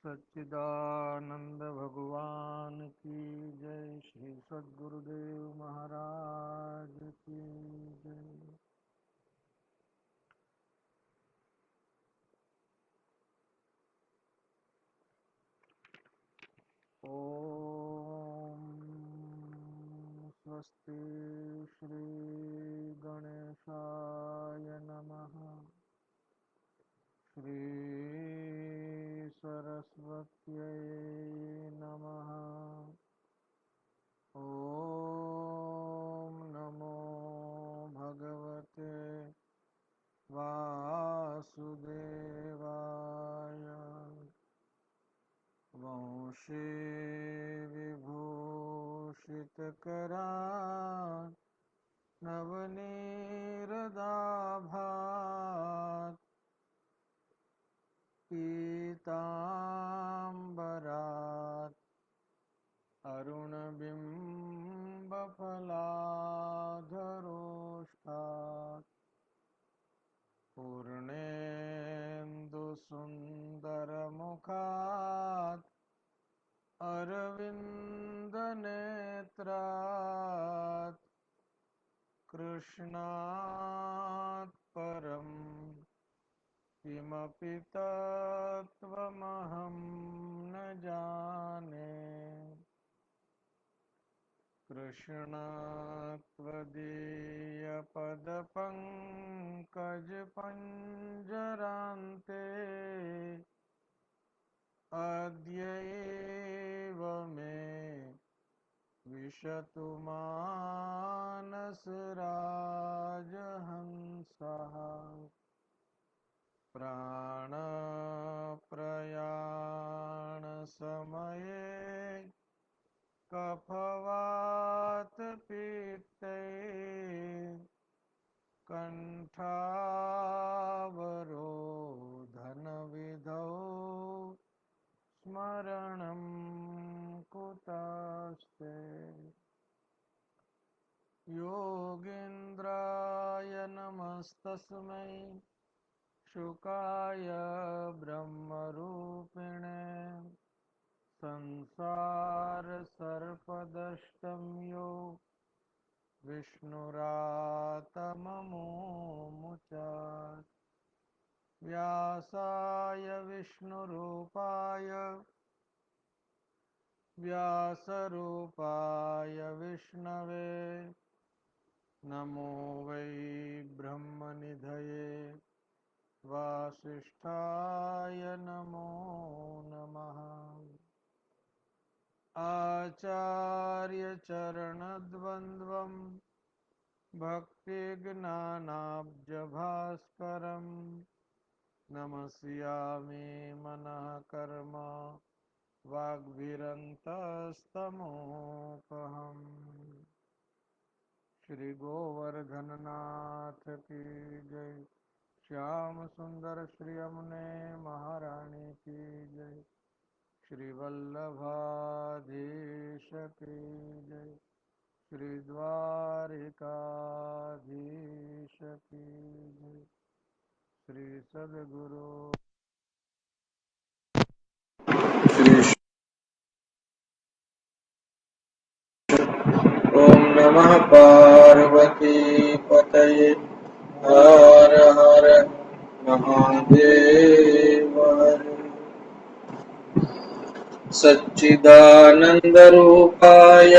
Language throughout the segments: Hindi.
सच्चिदानंद भगवान की जय। श्री सद्गुरुदेव महाराज की जय। ओम स्वस्ति श्री गणेशाय नमः। श्री सरस्वत्यै नमः। ओम नमो भगवते वासुदेवाय। वंशी विभूषितकरान् नवनीरदाभात् पीताम्बरात् अरुणबिम्बफलाधरोष्ठात् पूर्णेन्दुसुन्दरमुखात् अरविन्दनेत्रात् कृष्णात् परं किमपि तत्त्वमहं न जाने। कृष्ण त्वदीयपदपङ्कजपञ्जरान्ते अद्यैव मे विशतु मानसराजहंसः। प्राणप्रयाणसमये कफवातपित्तैः कण्ठावरोधनविधौ स्मरणं कुतस्ते। योगीन्द्राय नमस्तस्मै शुकाय ब्रह्मरूपिणे। संसारसर्पदष्टं यो विष्णुरातममुमुचात्। व्यासाय व्यासरूपाय विष्णवे नमो वै ब्रह्मनिधये वासिष्ठाय नमो नमः। आचार्यचरणद्वन्द्वं भक्तिज्ञानाब्जभास्करं नमस्यामि मनः कर्म वाग्भिरन्तस्तमोपहम्। श्री गोवर्धननाथ की जय। श्याम सुंदर श्री यमुने महारानी की जय। श्री वल्लभाधीश की जय। श्री द्वारिकाधीश की जय। श्री सद्गुरु श्री ओम नमः पार्वती पतये हर हर महादेव। सच्चिदानन्दरूपाय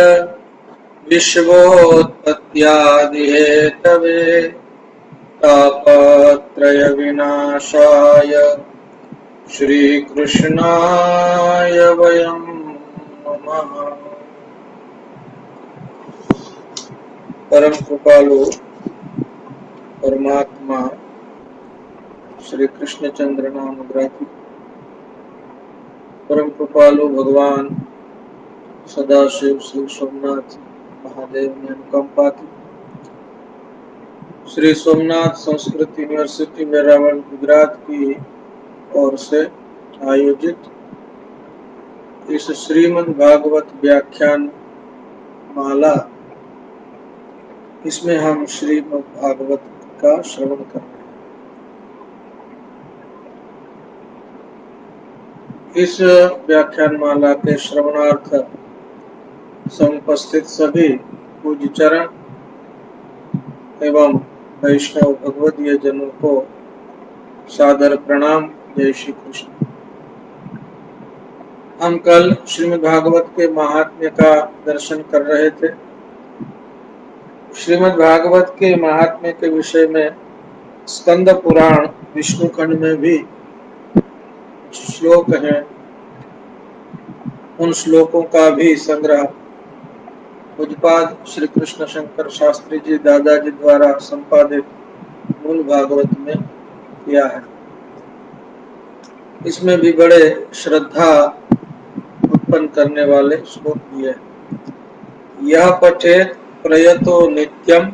विश्वोत्पत्त्यादिहेतवे तापत्रयविनाशाय श्रीकृष्णाय वयं नमः। परम कृपालु परमात्मा श्री कृष्णचंद्र नाम ग्राही परम कृपालु भगवान सदाशिव श्री सोमनाथ महादेव ने अनुकंपा की श्री सोमनाथ संस्कृत यूनिवर्सिटी वेरावल गुजरात की ओर से आयोजित इस श्रीमद् भागवत व्याख्यान माला, इसमें हम श्रीमद् भागवत का श्रवण कर रहे हैं। इस व्याख्यानमाला के श्रवणार्थ समुपस्थित सभी पूज्य चरण एवं वैष्णव भगवदीय जनों को सादर प्रणाम। जय श्री कृष्ण। हम कल श्रीमद् भागवत के महात्म्य का दर्शन कर रहे थे। श्रीमद् भागवत के महात्म्य के विषय में स्कंद पुराण विष्णु खंड में भी श्लोक हैं। उन श्लोकों का भी संग्रह पूज्यपाद श्री कृष्ण शंकर शास्त्री जी दादाजी द्वारा संपादित मूल भागवत में किया है। इसमें भी बड़े श्रद्धा उत्पन्न करने वाले श्लोक दिए। यह पठेत प्रयतो नित्यम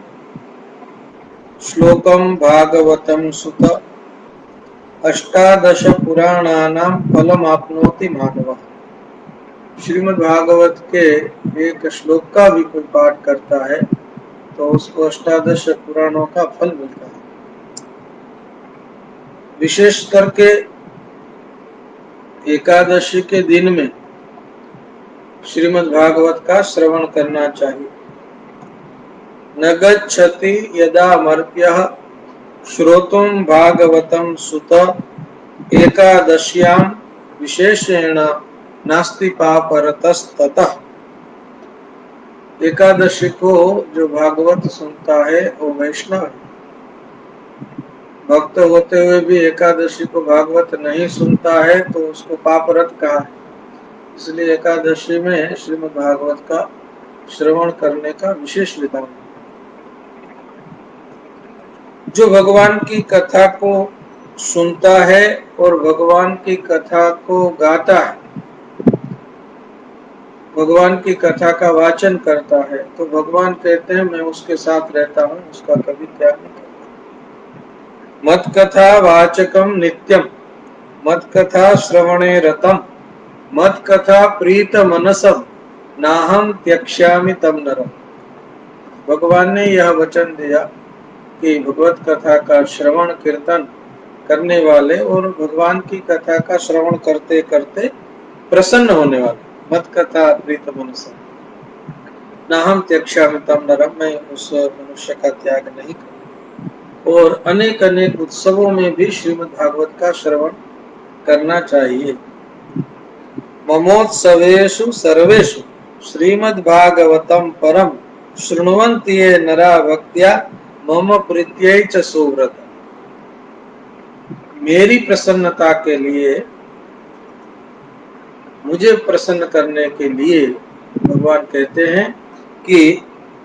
श्लोकम भागवतम सुत अष्टादश पुराणानां फलमाप्नोति मानवः। श्रीमद् भागवत के एक श्लोक का भी कोई पाठ करता है तो उसको अष्टादश पुराणों का फल मिलता है। विशेष करके एकादशी के दिन में श्रीमद् भागवत का श्रवण करना चाहिए। न गच्छति यदा मर्त्यः श्रोतुं भागवतं सुत एकादश्यां विशेषेण नास्ति पापरतस्ततः। एकादशी को जो भागवत सुनता है वो वैष्णव है। भक्त होते हुए भी एकादशी को भागवत नहीं सुनता है तो उसको पापरत कहा है। इसलिए एकादशी में श्रीमद् भागवत का श्रवण करने का विशेष विधान है। जो भगवान की कथा को सुनता है और भगवान की कथा को गाता है, भगवान की कथा का वाचन करता है, तो भगवान कहते हैं मैं उसके साथ रहता हूँ, उसका कभी त्याग नहीं करता। मत कथा वाचकम नित्यम मत कथा श्रवणे रतम मत कथा प्रीत मनसम नाहम त्यक्ष्यामि तम नरम। भगवान ने यह वचन दिया कि भगवत कथा का श्रवण कीर्तन करने वाले और भगवान की कथा का श्रवण करते करते प्रसन्न होने वाले, मत कथा प्रीत मनसम नाहम त्यक्ष्यामि तम नरम, मैं उस मनुष्य का त्याग नहीं करूं। और अनेक अनेक उत्सवों में भी श्रीमद् भागवत का श्रवण करना चाहिए। ममोत्सवेषु सर्वेषु श्रीमद् भागवतम परम शृण्वन्ति ये नरा भक्त्या मम प्रीत्यै च सुव्रत। मेरी प्रसन्नता के लिए, मुझे प्रसन्न करने के लिए भगवान कहते हैं कि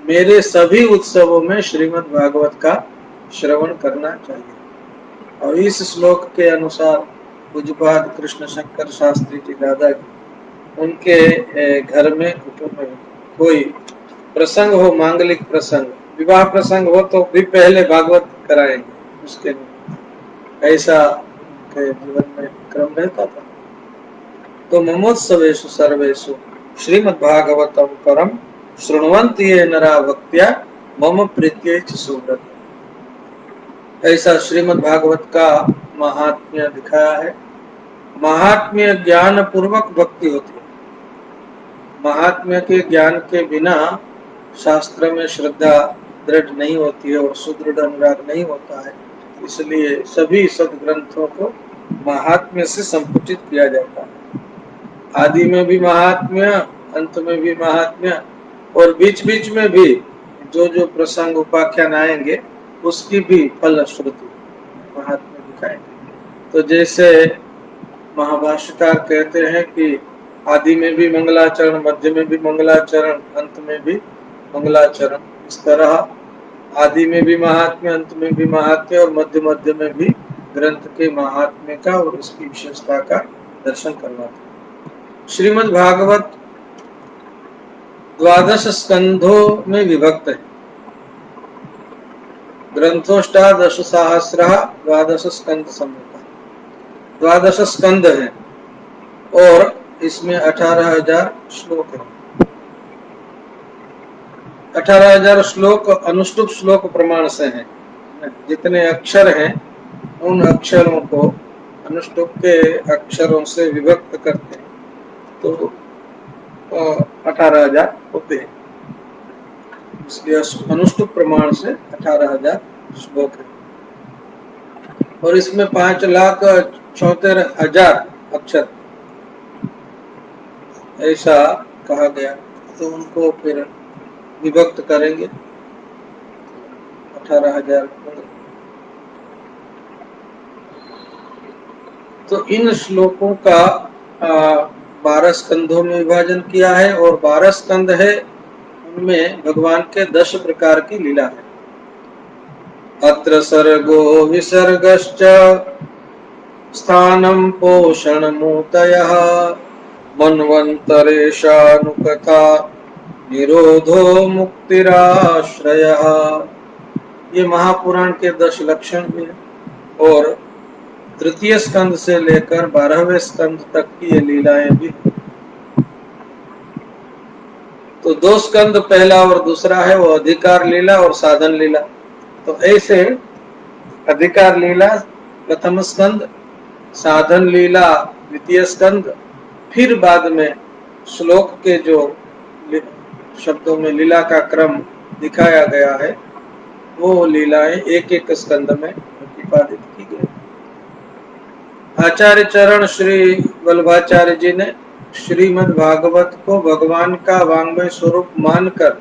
मेरे सभी उत्सवों में श्रीमद् भागवत का श्रवण करना चाहिए। और इस श्लोक के अनुसार पूज्यपाद कृष्ण शंकर शास्त्री जी दादा उनके घर में कुटुंब में कोई प्रसंग हो, मांगलिक प्रसंग, विवाह प्रसंग हो तो भी पहले भागवत कराएंगे। उसके ऐसा उनके जीवन में क्रम रहता था। तो ममोत्सवेषु सर्वेषु श्रीमद् भागवतम परम शृण्वन्ति ये नरा भक्त्या मम प्रीत्यै च सुव्रत। ऐसा श्रीमद् भागवत का महात्म्य दिखाया है। महात्म्य ज्ञान पूर्वक भक्ति होती है। महात्म्य के ज्ञान के बिना शास्त्र में श्रद्धा दृढ़ नहीं होती है और सुदृढ़ अनुराग नहीं होता है। इसलिए सभी सदग्रंथों को महात्म्य से संपुटित किया जाता है। आदि में भी महात्म्य, अंत में भी महात्म्य और बीच बीच में भी जो जो प्रसंग उपाख्यान आएंगे उसकी भी फलश्रुति महात्म्य दिखाएंगे। तो जैसे महाभाष्यकार कहते हैं कि आदि में भी मंगलाचरण, मध्य में भी मंगलाचरण, अंत में भी मंगलाचरण, इस तरह आदि में भी महात्म्य, अंत में भी महात्म्य और मध्य मध्य में भी ग्रंथ के महात्म्य का और उसकी विशेषता का दर्शन करवाते। श्रीमद् भागवत 12 स्कंधों में विभक्त है। ग्रंथोष्टादश सहस्रः 12 स्कंद संहिता, 12 स्कंद है और इसमें 18,000 श्लोक है। 18,000 श्लोक अनुष्टुप श्लोक प्रमाण से हैं। जितने अक्षर हैं उन अक्षरों को अनुष्टुप के अक्षरों से विभक्त करते हैं तो 18,000 होते हैं। इसलिए अनुष्टुप प्रमाण से 18,000 श्लोक है और इसमें 5,74,000 अक्षर ऐसा कहा गया। तो उनको फिर विभक्त करेंगे 18,000। तो इन श्लोकों का 12 स्कंधों में विभाजन किया है और 12 स्कंध है, उनमें भगवान के 10 प्रकार की लीला है। अत्र सर्गो विसर्गश्च स्थानं पोषणमूर्तयः मन्वन्तरेशानुकथा निरोधो मुक्तिराश्रयः। ये महापुराण के 10 लक्षण भी है और तृतीय स्कंद से लेकर 12वें स्कंद तक की ये लीलाएं भी। तो 2 स्कंद पहला और दूसरा है वो अधिकार लीला और साधन लीला। तो ऐसे अधिकार लीला प्रथम स्कंद, साधन लीला द्वितीय स्कंद, फिर बाद में श्लोक के जो शब्दों में लीला का क्रम दिखाया गया है वो लीलाएं एक एक स्कंद में प्रतिपादित की गई। आचार्य चरण श्री वल्लभाचार्य जी ने श्रीमद् भागवत को भगवान का वांग्मय स्वरूप मानकर,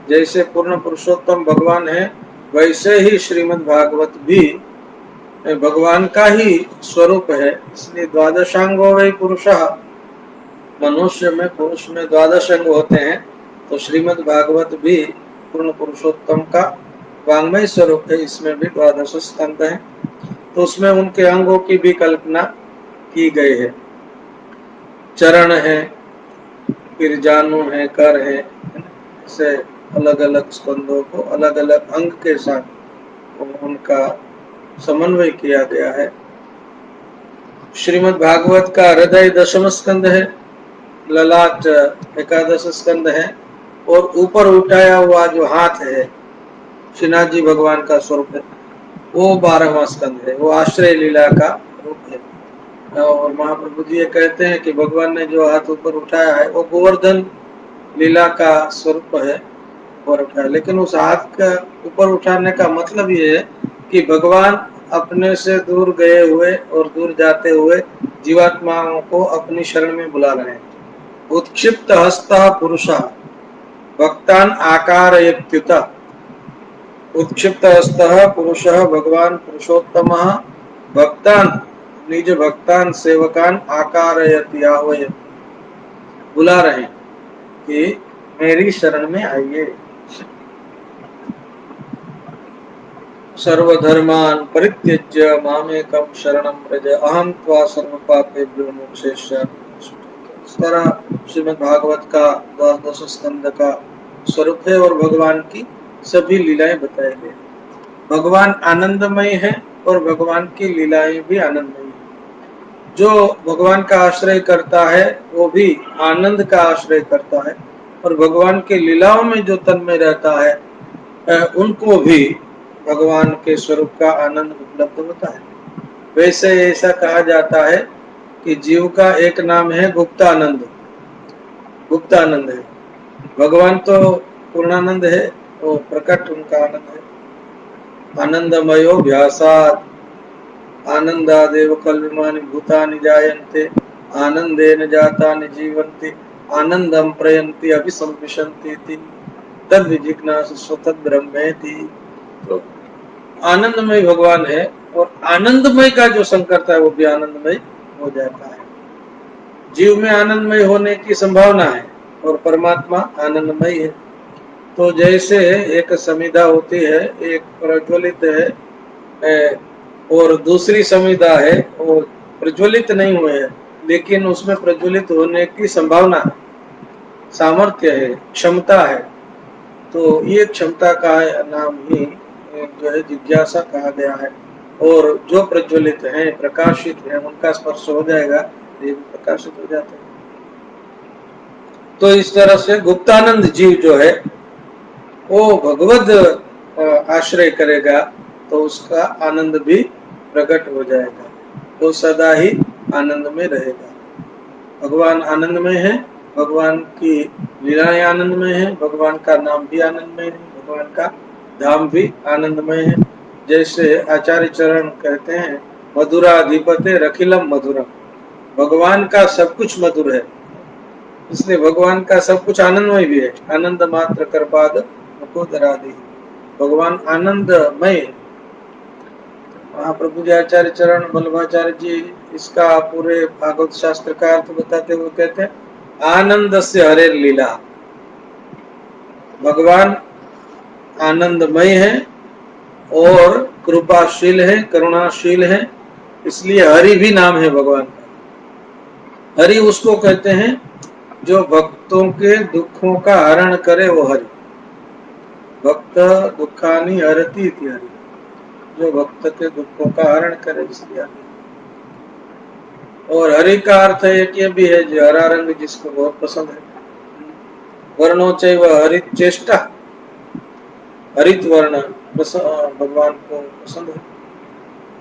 जैसे पूर्ण पुरुषोत्तम भगवान है वैसे ही श्रीमद् भागवत भी भगवान का ही स्वरूप है। इसलिए द्वादशांगो वै पुरुषः, मनुष्य में पुरुष में 12 अंग होते हैं, तो श्रीमद् भागवत भी पूर्ण पुरुषोत्तम का वांग्मय स्वरूप है। इसमें भी 12 स्कंध हैं, तो उसमें उनके अंगों की भी कल्पना की गई है। चरण है, फिर जानु है, कर है, से अलग अलग स्कंदों को अलग अलग अंग के साथ उनका समन्वय किया गया है। श्रीमद् भागवत का हृदय 10वां स्कंद है, ललाट 11 स्कंद है और ऊपर उठाया हुआ जो हाथ है श्रीनाथ जी भगवान का स्वरूप है, वो 12वां स्कंद है, वो आश्रय लीला का रूप है। और महाप्रभु जी ये कहते हैं कि भगवान ने जो हाथ ऊपर उठाया है वो गोवर्धन लीला का स्वरूप है, ऊपर उठाया। लेकिन उस हाथ का ऊपर उठाने का मतलब ये है कि भगवान अपने से दूर गए हुए और दूर जाते हुए जीवात्माओं को अपनी शरण में बुला रहे हैं। उत्क्षिप्त हस्तः पुरुषः भक्तान आकारयत्युत। उत्क्षिप्त हस्तः पुरुषः भगवान पुरुषोत्तमः भक्तान निज भक्तान सेवकान आकारयति आह्वयति, बुला रहे हैं कि मेरी शरण में आइए। सर्वधर्मान् परित्यज्य मामेकं शरणं व्रज अहं त्वा सर्वपापेभ्यो मोक्षयिष्यामि। इस तरह श्रीमद् भागवत का 12 स्कंद का स्वरूप है और भगवान की सभी लीलाएं बताई गई। भगवान आनंदमय है और भगवान की लीलाएं भी आनंदमय है। जो भगवान का आश्रय करता है वो भी आनंद का आश्रय करता है और भगवान की लीलाओं में जो तन्मय रहता है उनको भी भगवान के स्वरूप का आनंद उपलब्ध होता है। वैसे ऐसा कहा जाता है कि जीव का एक नाम है गुप्तानंद। गुप्तानंद है, भगवान तो पूर्णानंद है, वो प्रकट उनका आनंद है। आनंदमयो व्यासात् आनंदादेव कल्विमानि भूतानि जायन्ते आनंदेन जातानि जीवन्ति आनंदं प्रयन्ति अभिसंविशन्ति तद विजिज्ञासु तद ब्रह्मेति। तो आनंदमय भगवान है और आनंदमय का जो संकर्ता है वो भी आनंदमय हो जाता है। जीव में आनंदमय होने की संभावना है और परमात्मा आनंदमय है। तो जैसे एक समिधा होती है, एक प्रज्वलित है और दूसरी समिधा है वो प्रज्वलित नहीं हुए है लेकिन उसमें प्रज्वलित होने की संभावना है, सामर्थ्य है, क्षमता है। तो ये क्षमता का नाम ही जो है जिज्ञासा कहा गया है। और जो प्रज्वलित है, प्रकाशित है, उनका स्पर्श हो जाएगा, ये प्रकाशित हो जाते हैं। तो इस तरह से गुप्तानंद जीव जो है वो भगवद आश्रय करेगा तो उसका आनंद भी प्रकट हो जाएगा। वो सदा ही आनंद में रहेगा। भगवान आनंदमय है, भगवान की लीलाएं आनंदमय है, भगवान का नाम भी आनंदमय है, भगवान का धाम भी आनंदमय है। जैसे आचार्य चरण कहते हैं, मधुराधिपते रखिलम मधुरम, भगवान का सब कुछ मधुर है, इसलिए भगवान का सब कुछ आनंदमय भी है। आनंद मात्र कृपाद मुकुदरादि, भगवान आनंदमय है। महाप्रभु जी आचार्य चरण वल्लभाचार्य जी इसका पूरे भागवत शास्त्र का अर्थ बताते हुए कहते हैं, आनंद से हरे लीला, भगवान आनंदमय है और कृपाशील है, करुणाशील है, इसलिए हरि भी नाम है भगवान का। हरि उसको कहते हैं जो भक्तों के दुखों का हरण करे, वो हरि। भक्त दुखानि हरति इति हरि, जो भक्त के दुखों का हरण करे, इसलिए हरि। और हरि का अर्थ एक ये भी है, जो हरा रंग जिसको बहुत पसंद है। वर्णो चैव हरित चेष्टा, हरित वर्ण भगवान को पसंद है,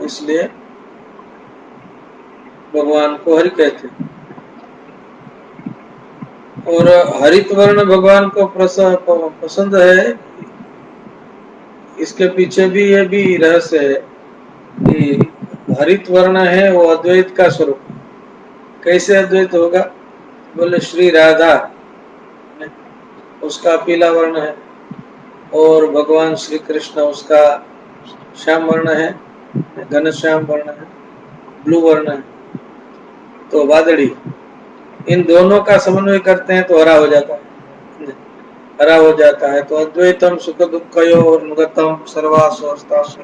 इसलिए भगवान को हरि कहते हैं। और हरित वर्ण भगवान को पसंद है, इसके पीछे भी ये भी रहस्य है कि हरित वर्ण है वो अद्वैत का स्वरूप। कैसे अद्वैत होगा? बोले श्री राधा उसका पीला वर्ण है और भगवान श्री कृष्ण उसका श्याम वर्ण है, घनश्याम वर्ण है, ब्लू वर्ण है, तो वादड़ी। इन दोनों का समन्वय करते हैं तो हरा हो जाता है, हरा हो जाता है। तो अद्वैतम सुख दुखयो और अनुगतम सर्वास्वस्थासु।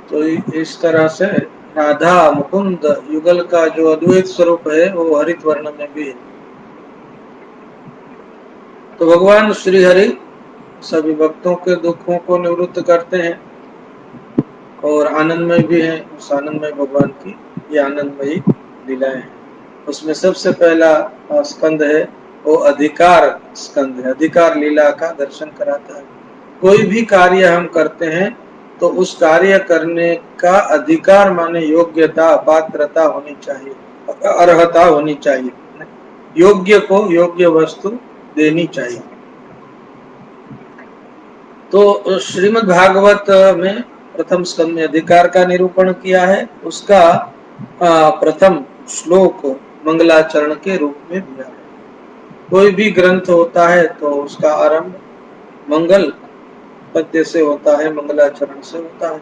तो इस तरह से राधा मुकुंद युगल का जो अद्वैत स्वरूप है वो हरित वर्ण में भी है। तो भगवान श्री हरि सभी भक्तों के दुखों को निवृत्त करते हैं और आनंदमय भी है। उस आनंदमय भगवान की ये आनंदमयी लीलाएं हैं। उसमें सबसे पहला स्कंद है वो अधिकार स्कंद है, अधिकार लीला का दर्शन कराता है। कोई भी कार्य हम करते हैं तो उस कार्य करने का अधिकार माने योग्यता, पात्रता होनी चाहिए, अर्हता होनी चाहिए, योग्य को योग्य वस्तु देनी चाहिए। तो श्रीमद् भागवत में प्रथम स्कंद में अधिकार का निरूपण किया है। उसका प्रथम श्लोक मंगलाचरण के रूप में दिया है। कोई भी ग्रंथ होता है तो उसका आरंभ मंगल पद्य से होता है, मंगलाचरण से होता है।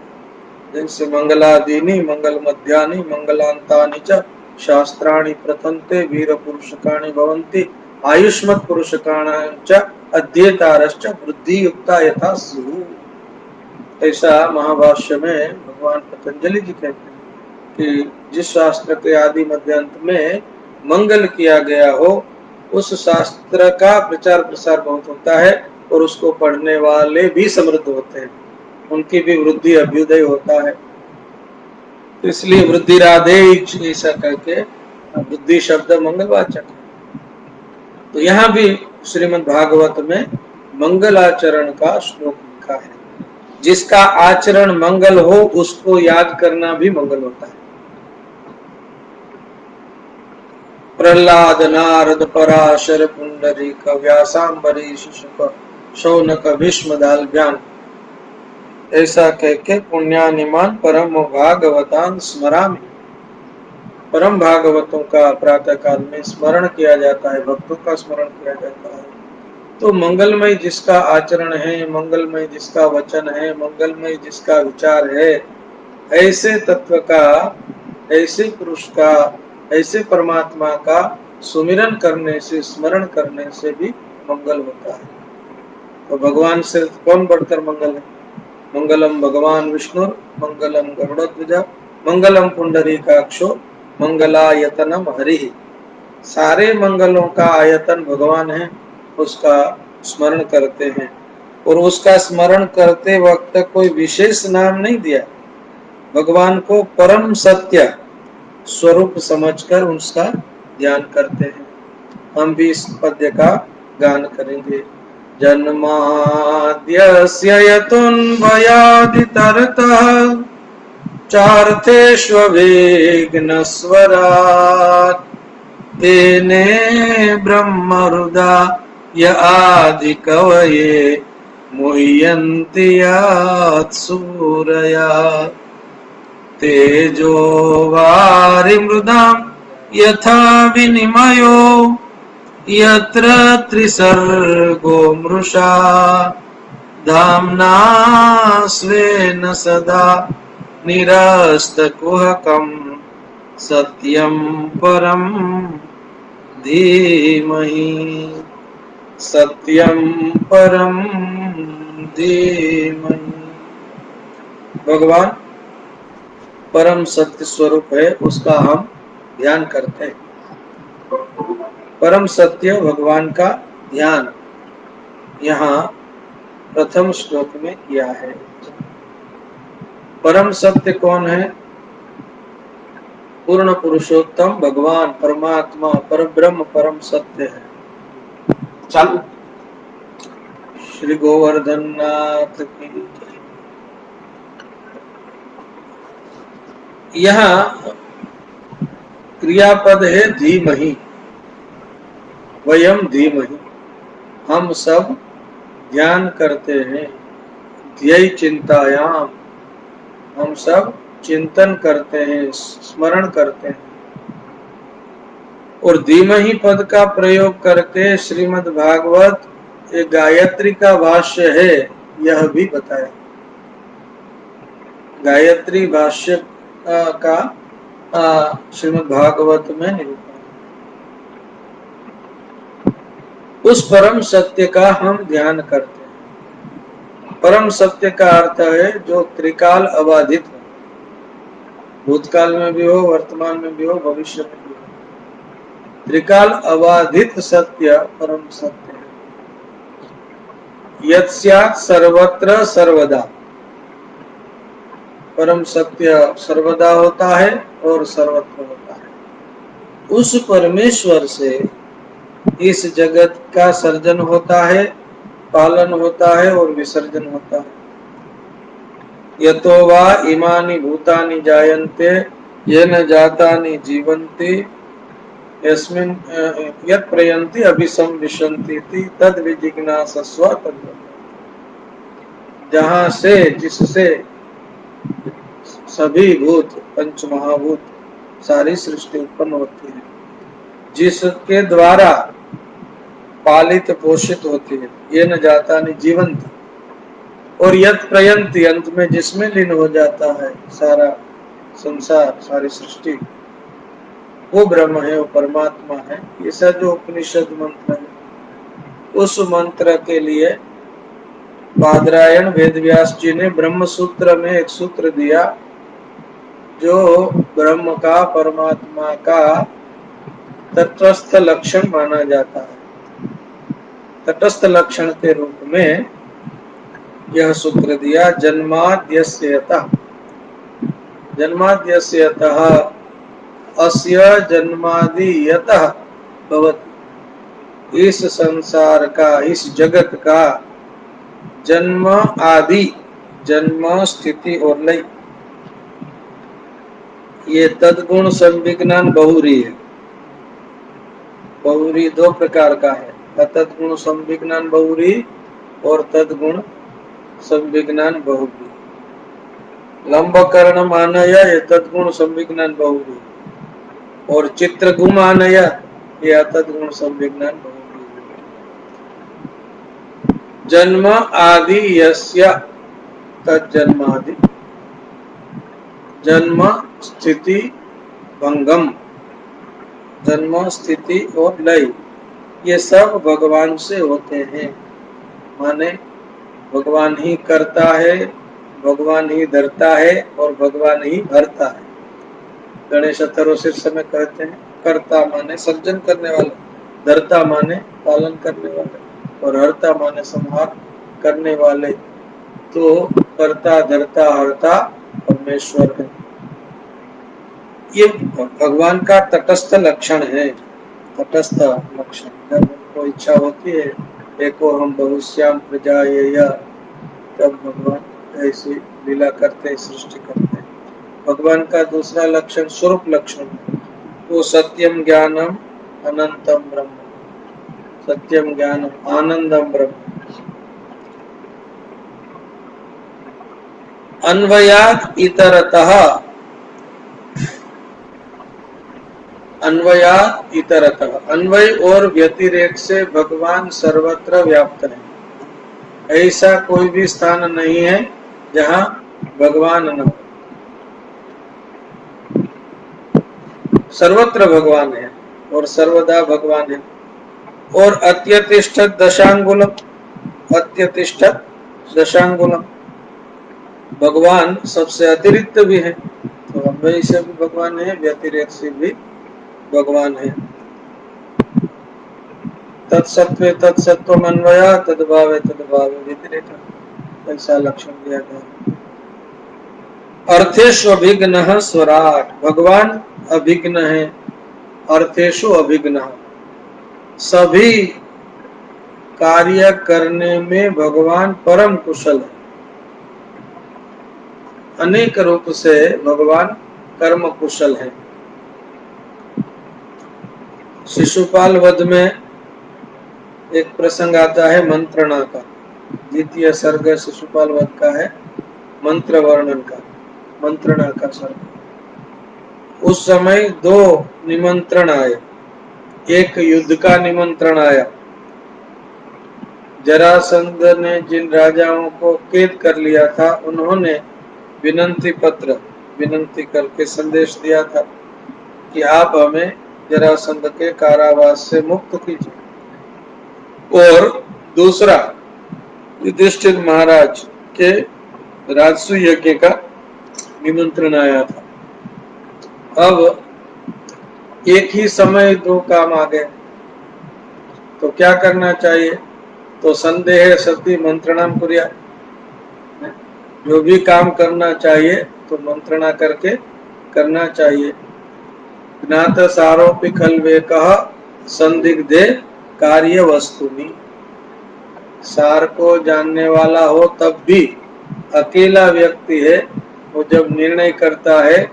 जैसे मंगलादीनि मंगल मध्यानि मंगलांतानि च शास्त्राणि प्रथन्ते वीर पुरुषकाणि भवन्ति आयुष्मत् पुरुषकाणां च अध्येतारश्च बुद्धि युक्ता यथा स्युः। ऐसा महाभाष्य में भगवान पतंजलि जी कहते हैं कि जिस शास्त्र के आदि मध्य अंत में मंगल किया गया हो उस शास्त्र का प्रचार प्रसार बहुत होता है और उसको पढ़ने वाले भी समृद्ध होते हैं, उनकी भी वृद्धि अभ्युदय होता है। इसलिए वृद्धि राधे ऐसा करके वृद्धि शब्द मंगलवाचक है। तो यहाँ भी श्रीमद् भागवत में मंगलाचरण का श्लोक लिखा है। जिसका आचरण मंगल हो उसको याद करना भी मंगल होता है। प्रहलाद नारद पराशर पुंडरीक व्यासांबरीश शुक शौनक भीष्म दाल्भ्यान, ऐसा कहके पुण्यानिमान परम भागवतान स्मरामि। परम भागवतों का प्रातः काल में स्मरण किया जाता है, भक्तों का स्मरण किया जाता है। तो मंगलमय जिसका आचरण है, मंगलमय जिसका वचन है, मंगलमय जिसका विचार है, ऐसे तत्व का, ऐसे पुरुष का, ऐसे परमात्मा का सुमिरन करने से, स्मरण करने से भी मंगल होता है। तो भगवान से कौन बढ़कर मंगल है? मंगलम भगवान विष्णु मंगलम गरुड़ध्वज मंगलम पुंडरीकाक्षो मंगलायतनम हरि। सारे मंगलों का आयतन भगवान है, उसका स्मरण करते हैं। और उसका स्मरण करते वक्त कोई विशेष नाम नहीं दिया, भगवान को परम सत्य स्वरूप समझकर उसका ध्यान करते हैं। हम भी इस पद्य का गान करेंगे। जन्माद्यस्य यतोऽन्वयादितरतः चार्थेष्वभिघ्नस्वराट् तेने ब्रह्महृदाय आदिकवये मुह्यन्ति यात्सूरया तेजो वारिमृदां यथा विनिमयो यत्र त्रिसर्गो मृषा धाम्ना स्वेन सदा निरस्तकुहकं सत्यं परं धीमहि सत्यं परं धीमहि। भगवान परम सत्य स्वरूप है, उसका हम ध्यान करते हैं। परम सत्य भगवान का ध्यान यहाँ प्रथम श्लोक में किया है। परम सत्य कौन है? पूर्ण पुरुषोत्तम भगवान परमात्मा परब्रह्म परम सत्य है। चालू। श्री गोवर्धन नाथ की। यहाँ क्रियापद है धीमहि, वयम धीमहि, हम सब ध्यान करते हैं। ध्येय चिंतायाम, हम सब चिंतन करते हैं, स्मरण करते हैं। और धीमहि पद का प्रयोग करके श्रीमद् भागवत एक गायत्री का भाष्य है, यह भी बताया। गायत्री भाष्य का श्रीमद् भागवत में निरूपण। उस परम सत्य का हम ध्यान करते हैं। परम सत्य का अर्थ है जो त्रिकाल अबाधित हो, भूतकाल में भी हो, वर्तमान में भी हो, भविष्य में भी हो। त्रिकाल अबाधित सत्य परम सत्य है। यत्स्यात् सर्वत्र सर्वदा, परम सत्य सर्वदा होता है और सर्वत्र होता है। उस परमेश्वर से इस जगत का सर्जन होता है, पालन होता है और विसर्जन होता है। यतो वा इमानि भूतानि जायन्ते येन जातानि जीवन्ति यस्मिन् यत् प्रयन्ति अभिसंविशन्ति तद् विजिज्ञासस्व तद्वत्। जहाँ से, जिससे सभी भूत, पंच महाभूत, सारी सृष्टि उत्पन्न होती है, जिसके द्वारा पालित पोषित होती है, ये न जाता नहीं जीवंत, और यत प्रयंती, अंत में जिसमें लीन हो जाता है सारा संसार, सारी सृष्टि, वो ब्रह्म है, वो परमात्मा है। ऐसा जो उपनिषद मंत्र है, उस मंत्र के लिए बादरायण वेदव्यास जी ने ब्रह्म सूत्र में एक सूत्र दिया, जो ब्रह्म का, परमात्मा का तटस्थ लक्षण माना जाता है। तटस्थ लक्षण के रूप में यह सूत्र दिया, जन्माद्यस्य यतः, जन्माद्यस्य यतः अस्य जन्मादि यतः भवति। इस संसार का, इस जगत का जन्म आदि, जन्म स्थिति और लय, ये तद्गुण संविज्ञान बहुरी है। बहुरी दो प्रकार का है, तद्गुण संविज्ञान बहुरी और तद्गुण संविज्ञान बहुरी। लंबकर्ण मानय ये तद्गुण संविज्ञान बहुरी, और चित्रगुण मानय ये तद्गुण संविज्ञान बहुरी। जन्म आदि यस्य तज्जन्मादि, जन्म स्थिति भंगम, जन्म स्थिति और लय, ये सब भगवान से होते हैं। माने भगवान ही करता है, भगवान ही धरता है और भगवान ही भरता है। गणेश अथर्वशीर्ष में कहते हैं, कर्ता माने सर्जन करने वाला, धरता माने पालन करने वाले, और हरता माने संहार करने वाले। तो कर्ता, धरता, हरता परमेश्वर है। ये भगवान का तटस्थ लक्षण है। तटस्थ लक्षण, जब उनको इच्छा होती है एको हम बहुश्याम प्रजाएय, तब भगवान ऐसी लीला करते, सृष्टि करते। भगवान का दूसरा लक्षण स्वरूप लक्षण, वो सत्यम ज्ञानम अनंतम ब्रह्म, सत्यम ज्ञानम आनंदम ब्रह्म। अन्वयात इतरतः, अन्वयात इतरतः, अन्वय और व्यतिरेक से भगवान सर्वत्र व्याप्त है। ऐसा कोई भी स्थान नहीं है जहां भगवान न हो। सर्वत्र भगवान है और सर्वदा भगवान है। और अत्यतिष्ठत दशांगुलम, अत्यतिष्ठत दशांगुलम, भगवान सबसे अतिरिक्त भी है। तो अन्वय से भी भगवान है, व्यतिरेक से भी भगवान है। तत्सत्वे तत्सत्वम अन्वया, तद्भावे तद्भावे व्यतिरेक, ऐसा लक्षण दिया गया। अर्थेषु अभिघ्नः स्वराट, भगवान अभिघ्न है। अर्थेषु अभिघ्नः, सभी कार्य करने में भगवान परम कुशल है। अनेक रूप से भगवान कर्म कुशल है। शिशुपाल वध में एक प्रसंग आता है मंत्रणा का, द्वितीय सर्ग शिशुपाल वध का है, मंत्र वर्णन का, मंत्रणा का सर्ग। उस समय दो निमंत्रण आए। एक युद्ध का निमंत्रण आया, जरासंध ने जिन राजाओं को कैद कर लिया था, उन्होंने विनंती पत्र, विनंती करके संदेश दिया था कि आप हमें जरासंध के कारावास से मुक्त कीजिए। और दूसरा युधिष्ठिर महाराज के राजसूय यज्ञ का निमंत्रण आया था। अब एक ही समय दो काम आ गए, तो क्या करना चाहिए? तो संदेह सती मंत्रणाम कुर्या, जो भी काम करना चाहिए तो मंत्रणा करके करना चाहिए। ज्ञात सारोपि खल्वेकः संदिग्धे कार्य वस्तुनि, सार को जानने वाला हो तब भी अकेला व्यक्ति है, वो जब निर्णय करता है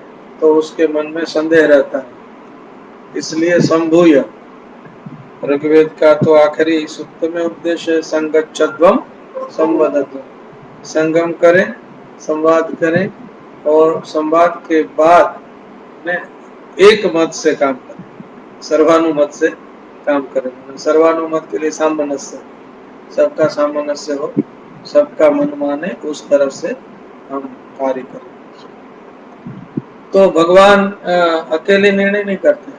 तो उसके मन में संदेह रहता है। इसलिए संभूय, ऋग्वेद का तो आखिरी सूक्त में उपदेश है, संगच्छध्वम संवदध्वम, संगम करें, संवाद करें, और संवाद के बाद में एक मत से काम करें, सर्वानुमत से काम करें। सर्वानुमत के लिए सामंजस्य, सबका सामंजस्य हो, सबका मन माने, उस तरफ से हम कार्य करें। तो भगवान अकेले निर्णय नहीं करते,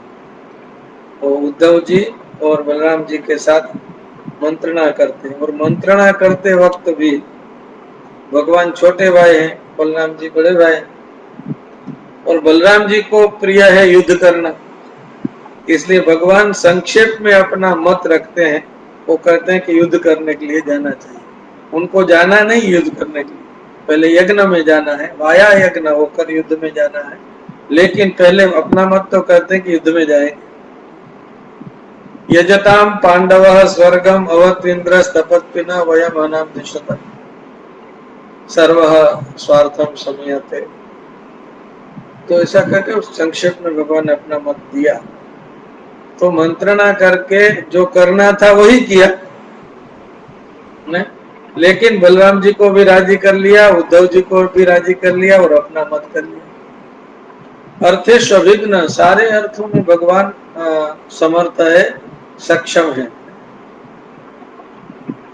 वो उद्धव जी और बलराम जी के साथ मंत्रणा करते हैं। और मंत्रणा करते वक्त भी भगवान छोटे भाई हैं, बलराम जी बड़े भाई हैं, और बलराम जी को प्रिय है युद्ध करना, इसलिए भगवान संक्षेप में अपना मत रखते हैं। वो कहते हैं कि युद्ध करने के लिए जाना चाहिए। उनको जाना नहीं युद्ध करने के लिए, पहले यज्ञ में जाना है, वाया यज्ञ होकर युद्ध में जाना है, लेकिन पहले अपना मत तो कहते हैं कि युद्ध में जाएंगे। यजताम पांडवः स्वर्गम अवत इंद्रस्तपत्पिना वयम अनाम दिशत सर्वः स्वार्थम समयते। तो ऐसा करके उस संक्षेप में भगवान ने अपना मत दिया। तो मंत्रणा करके जो करना था वही किया ने? लेकिन बलराम जी को भी राजी कर लिया, उद्धव जी को भी राजी कर लिया और अपना मत कर लिया। अर्थेश अभिघ्न, सारे अर्थों में भगवान समर्थ है, सक्षम है।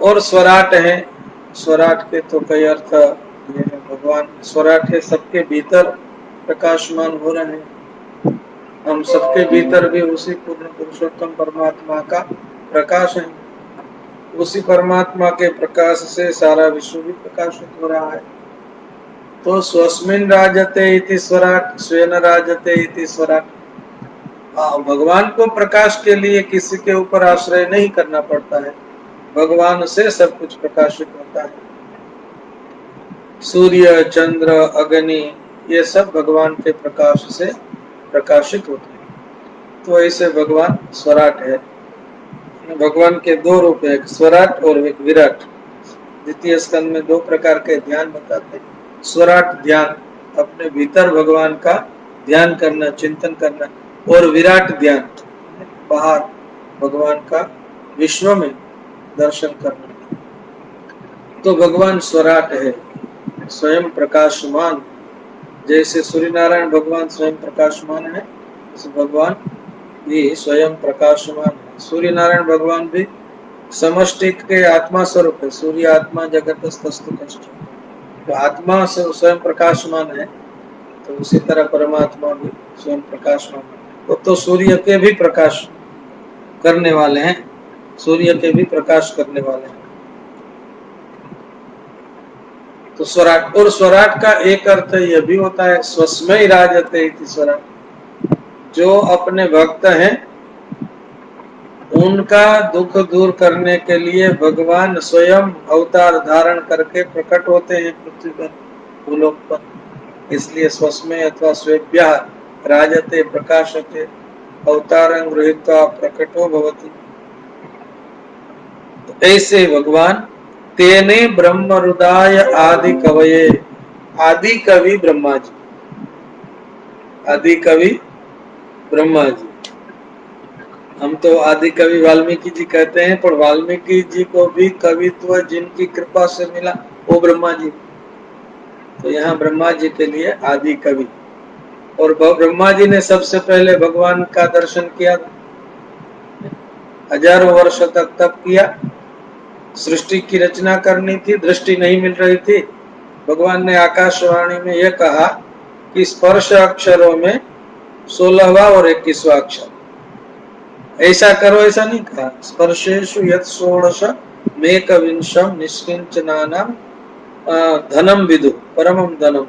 और स्वराट है, स्वराट के तो कई अर्थ ये है। भगवान स्वराट है, सबके भीतर प्रकाशमान हो रहे हैं। हम सबके भीतर भी उसी पूर्ण पुरुषोत्तम परमात्मा का प्रकाश है। उसी परमात्मा के प्रकाश से सारा विश्व भी प्रकाशित हो रहा है। तो स्वस्मिन् राजते इति स्वराट, स्वेन राजते इति स्वराट। भगवान को प्रकाश के लिए किसी के ऊपर आश्रय नहीं करना पड़ता है, भगवान से सब कुछ प्रकाशित होता है। सूर्य, चंद्र, अग्नि, ये सब भगवान के प्रकाश से प्रकाशित होते हैं। तो ऐसे भगवान स्वराट है। भगवान के दो रूप है, एक स्वराट और एक विराट। द्वितीय स्कंद में दो प्रकार के ध्यान बताते हैं। स्वराट ध्यान, अपने भीतर भगवान का ध्यान करना, चिंतन करना, और विराट ध्यान, बाहर भगवान का विश्व में दर्शन करना। तो भगवान स्वराट है, स्वयं प्रकाशमान। जैसे सूर्य नारायण भगवान स्वयं प्रकाशमान है, इस भगवान भी स्वयं प्रकाशमान है। सूर्य नारायण भगवान भी समष्टि के आत्मा स्वरूप है। सूर्य आत्मा जगतस्तस्तु कष्ट, तो आत्मा से स्वयं प्रकाशमान है, तो उसी तरह परमात्मा भी स्वयं प्रकाशमान है। वो तो सूर्य के भी प्रकाश करने वाले हैं, सूर्य के भी प्रकाश करने वाले हैं। तो स्वराट, और स्वराट का एक अर्थ यह भी होता है स्वस्मय राजते इति स्वराट। जो अपने भक्त हैं उनका दुख दूर करने के लिए भगवान स्वयं अवतार धारण करके प्रकट होते हैं पृथ्वी पर, भूलोक पर। इसलिए स्वस्मय अथवा स्वेभ्यः राजते प्रकाशते अवतारं गृहीत्वा प्रकटो भवति। तो ऐसे भगवान तेने ब्रह्म हृदय आदि कवये, आदि कवि ब्रह्मा जी, आदि कवि ब्रह्मा जी। हम तो आदि कवि वाल्मीकि जी कहते हैं, पर वाल्मीकि जी को भी कवित्व जिनकी कृपा से मिला वो ब्रह्मा जी। तो यहाँ ब्रह्मा जी के लिए आदि कवि, और ब्रह्मा जी ने सबसे पहले भगवान का दर्शन किया, हजारों वर्ष तक तप किया। सृष्टि की रचना करनी थी, दृष्टि नहीं मिल रही थी। भगवान ने आकाशवाणी में यह कहा कि स्पर्श अक्षरों में 16वां और 21वां अक्षर, ऐसा करो, ऐसा नहीं कहा। स्पर्शेषु यत् षोडश मेकविंशम निष्किंचनानाम धनम विदु परमम धनम।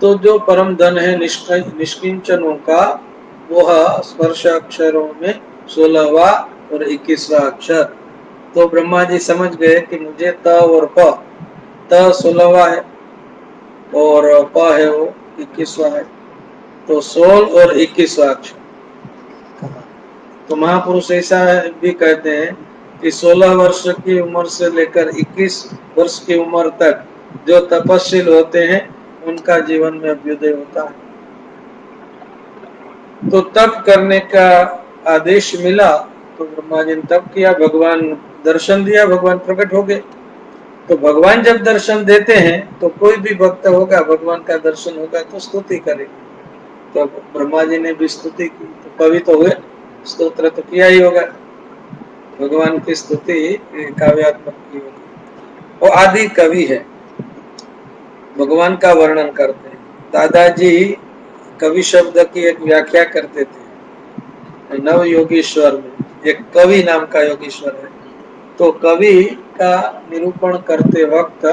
तो जो परम धन है निष्किंचनों का, वह स्पर्श अक्षरों में 16वां और 21वां अक्षर। तो ब्रह्मा जी समझ गए कि मुझे त और प, त 16वां है और प है वो 21वां है, तो 16 और 21वां अक्षर। तो महापुरुष ऐसा भी कहते हैं कि 16 वर्ष की उम्र से लेकर 21 वर्ष की उम्र तक जो तपस्विल होते हैं उनका जीवन में अभ्युदय होता है। तो तप करने का आदेश मिला, तो ब्रह्मा जी ने तप किया, भगवान दर्शन दिया, भगवान प्रकट हो गए। तो भगवान जब दर्शन देते हैं तो कोई भी भक्त होगा, भगवान का दर्शन होगा तो स्तुति करेगा। तो ब्रह्मा जी ने भी स्तुति की, तो कवि तो हुए, स्तोत्र तो किया ही होगा, भगवान की स्तुति काव्यात्मक की होगी। वो आदि कवि है, भगवान का वर्णन करते हैं। दादाजी कवि शब्द की एक व्याख्या करते थे नव योगीश्वर में, एक कवि नाम का योगीश्वर है। तो कवि का निरूपण करते वक्त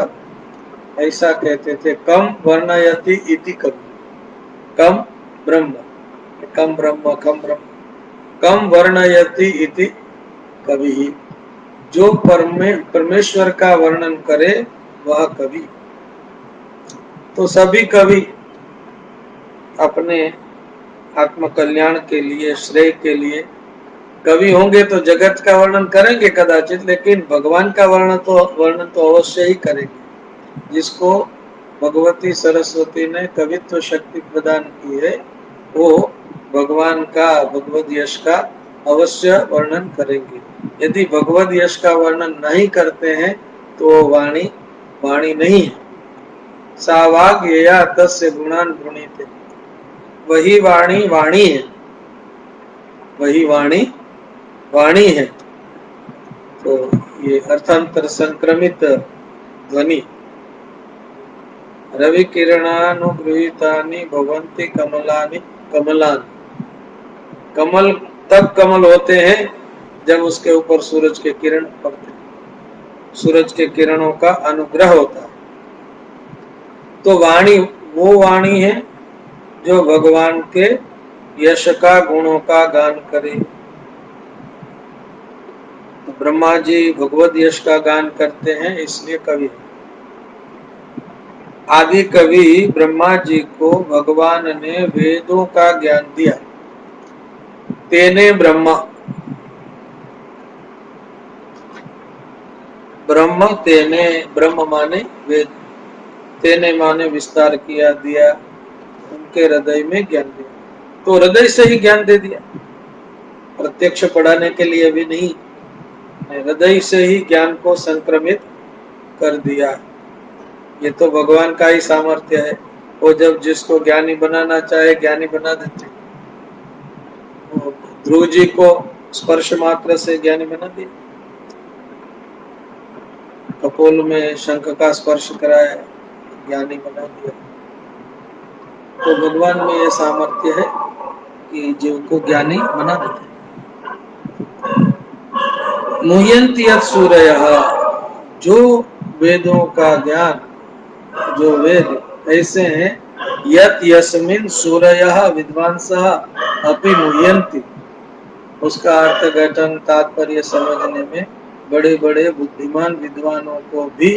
ऐसा कहते थे, कम वर्णयति इति कवि, कम ब्रह्म, कम ब्रह्म, कम ब्रह्म, कम वर्णयति इति कवि। जो परमेश्वर का वर्णन करे वह कवि। तो सभी कवि अपने आत्म कल्याण के लिए, श्रेय के लिए कवि होंगे, तो जगत का वर्णन करेंगे कदाचित, लेकिन भगवान का वर्णन तो अवश्य ही करेंगे। जिसको भगवती सरस्वती ने कवित्व शक्ति प्रदान की है, वो भगवान का, भगवत यश का अवश्य वर्णन करेंगे। यदि भगवत यश का वर्णन नहीं करते हैं तो वाणी वाणी नहीं है। सा वाग यया तस्य गुणान वृणीते, वही वाणी वाणी है, वही वाणी वाणी है। तो ये अर्थांतर संक्रमित ध्वनि, रवि किरणानुगृहीतानि भवन्ति कमलानि कमलान। कमल तब कमल होते हैं जब उसके ऊपर सूरज के किरण पड़ते हैं, सूरज के किरणों का अनुग्रह होता है। तो वाणी वो वाणी है जो भगवान के यश का, गुणों का गान करे। तो ब्रह्मा जी भगवत यश का गान करते हैं, इसलिए कवि। आदि कवि ब्रह्मा जी को भगवान ने वेदों का ज्ञान दिया। तेने ब्रह्मा, ब्रह्म तेने, ब्रह्म माने वेद, तेने माने विस्तार किया दिया उनके हृदय में ज्ञान दिया। तो हृदय से ही ज्ञान दे दिया, प्रत्यक्ष पढ़ाने के लिए भी नहीं, हृदय से ही ज्ञान को संक्रमित कर दिया। ये तो भगवान का ही सामर्थ्य है। वो जब जिसको ज्ञानी बनाना चाहे ज्ञानी बना देते। ध्रुव जी को स्पर्श मात्र से ज्ञानी बना दिया, कपोल में शंख का स्पर्श कराया, ज्ञानी बना दिया। तो भगवान में ये सामर्थ्य है कि जीव को ज्ञानी बना देते। मुह्यन्ति यत् सूरयः, जो वेदों का ज्ञान, जो वेद ऐसे हैं, यत् यस्मिन् सूरयः विद्वांसः अपि मुह्यन्ति, उसका अर्थ घटन तात्पर्य समझने में बड़े बड़े बुद्धिमान विद्वानों को भी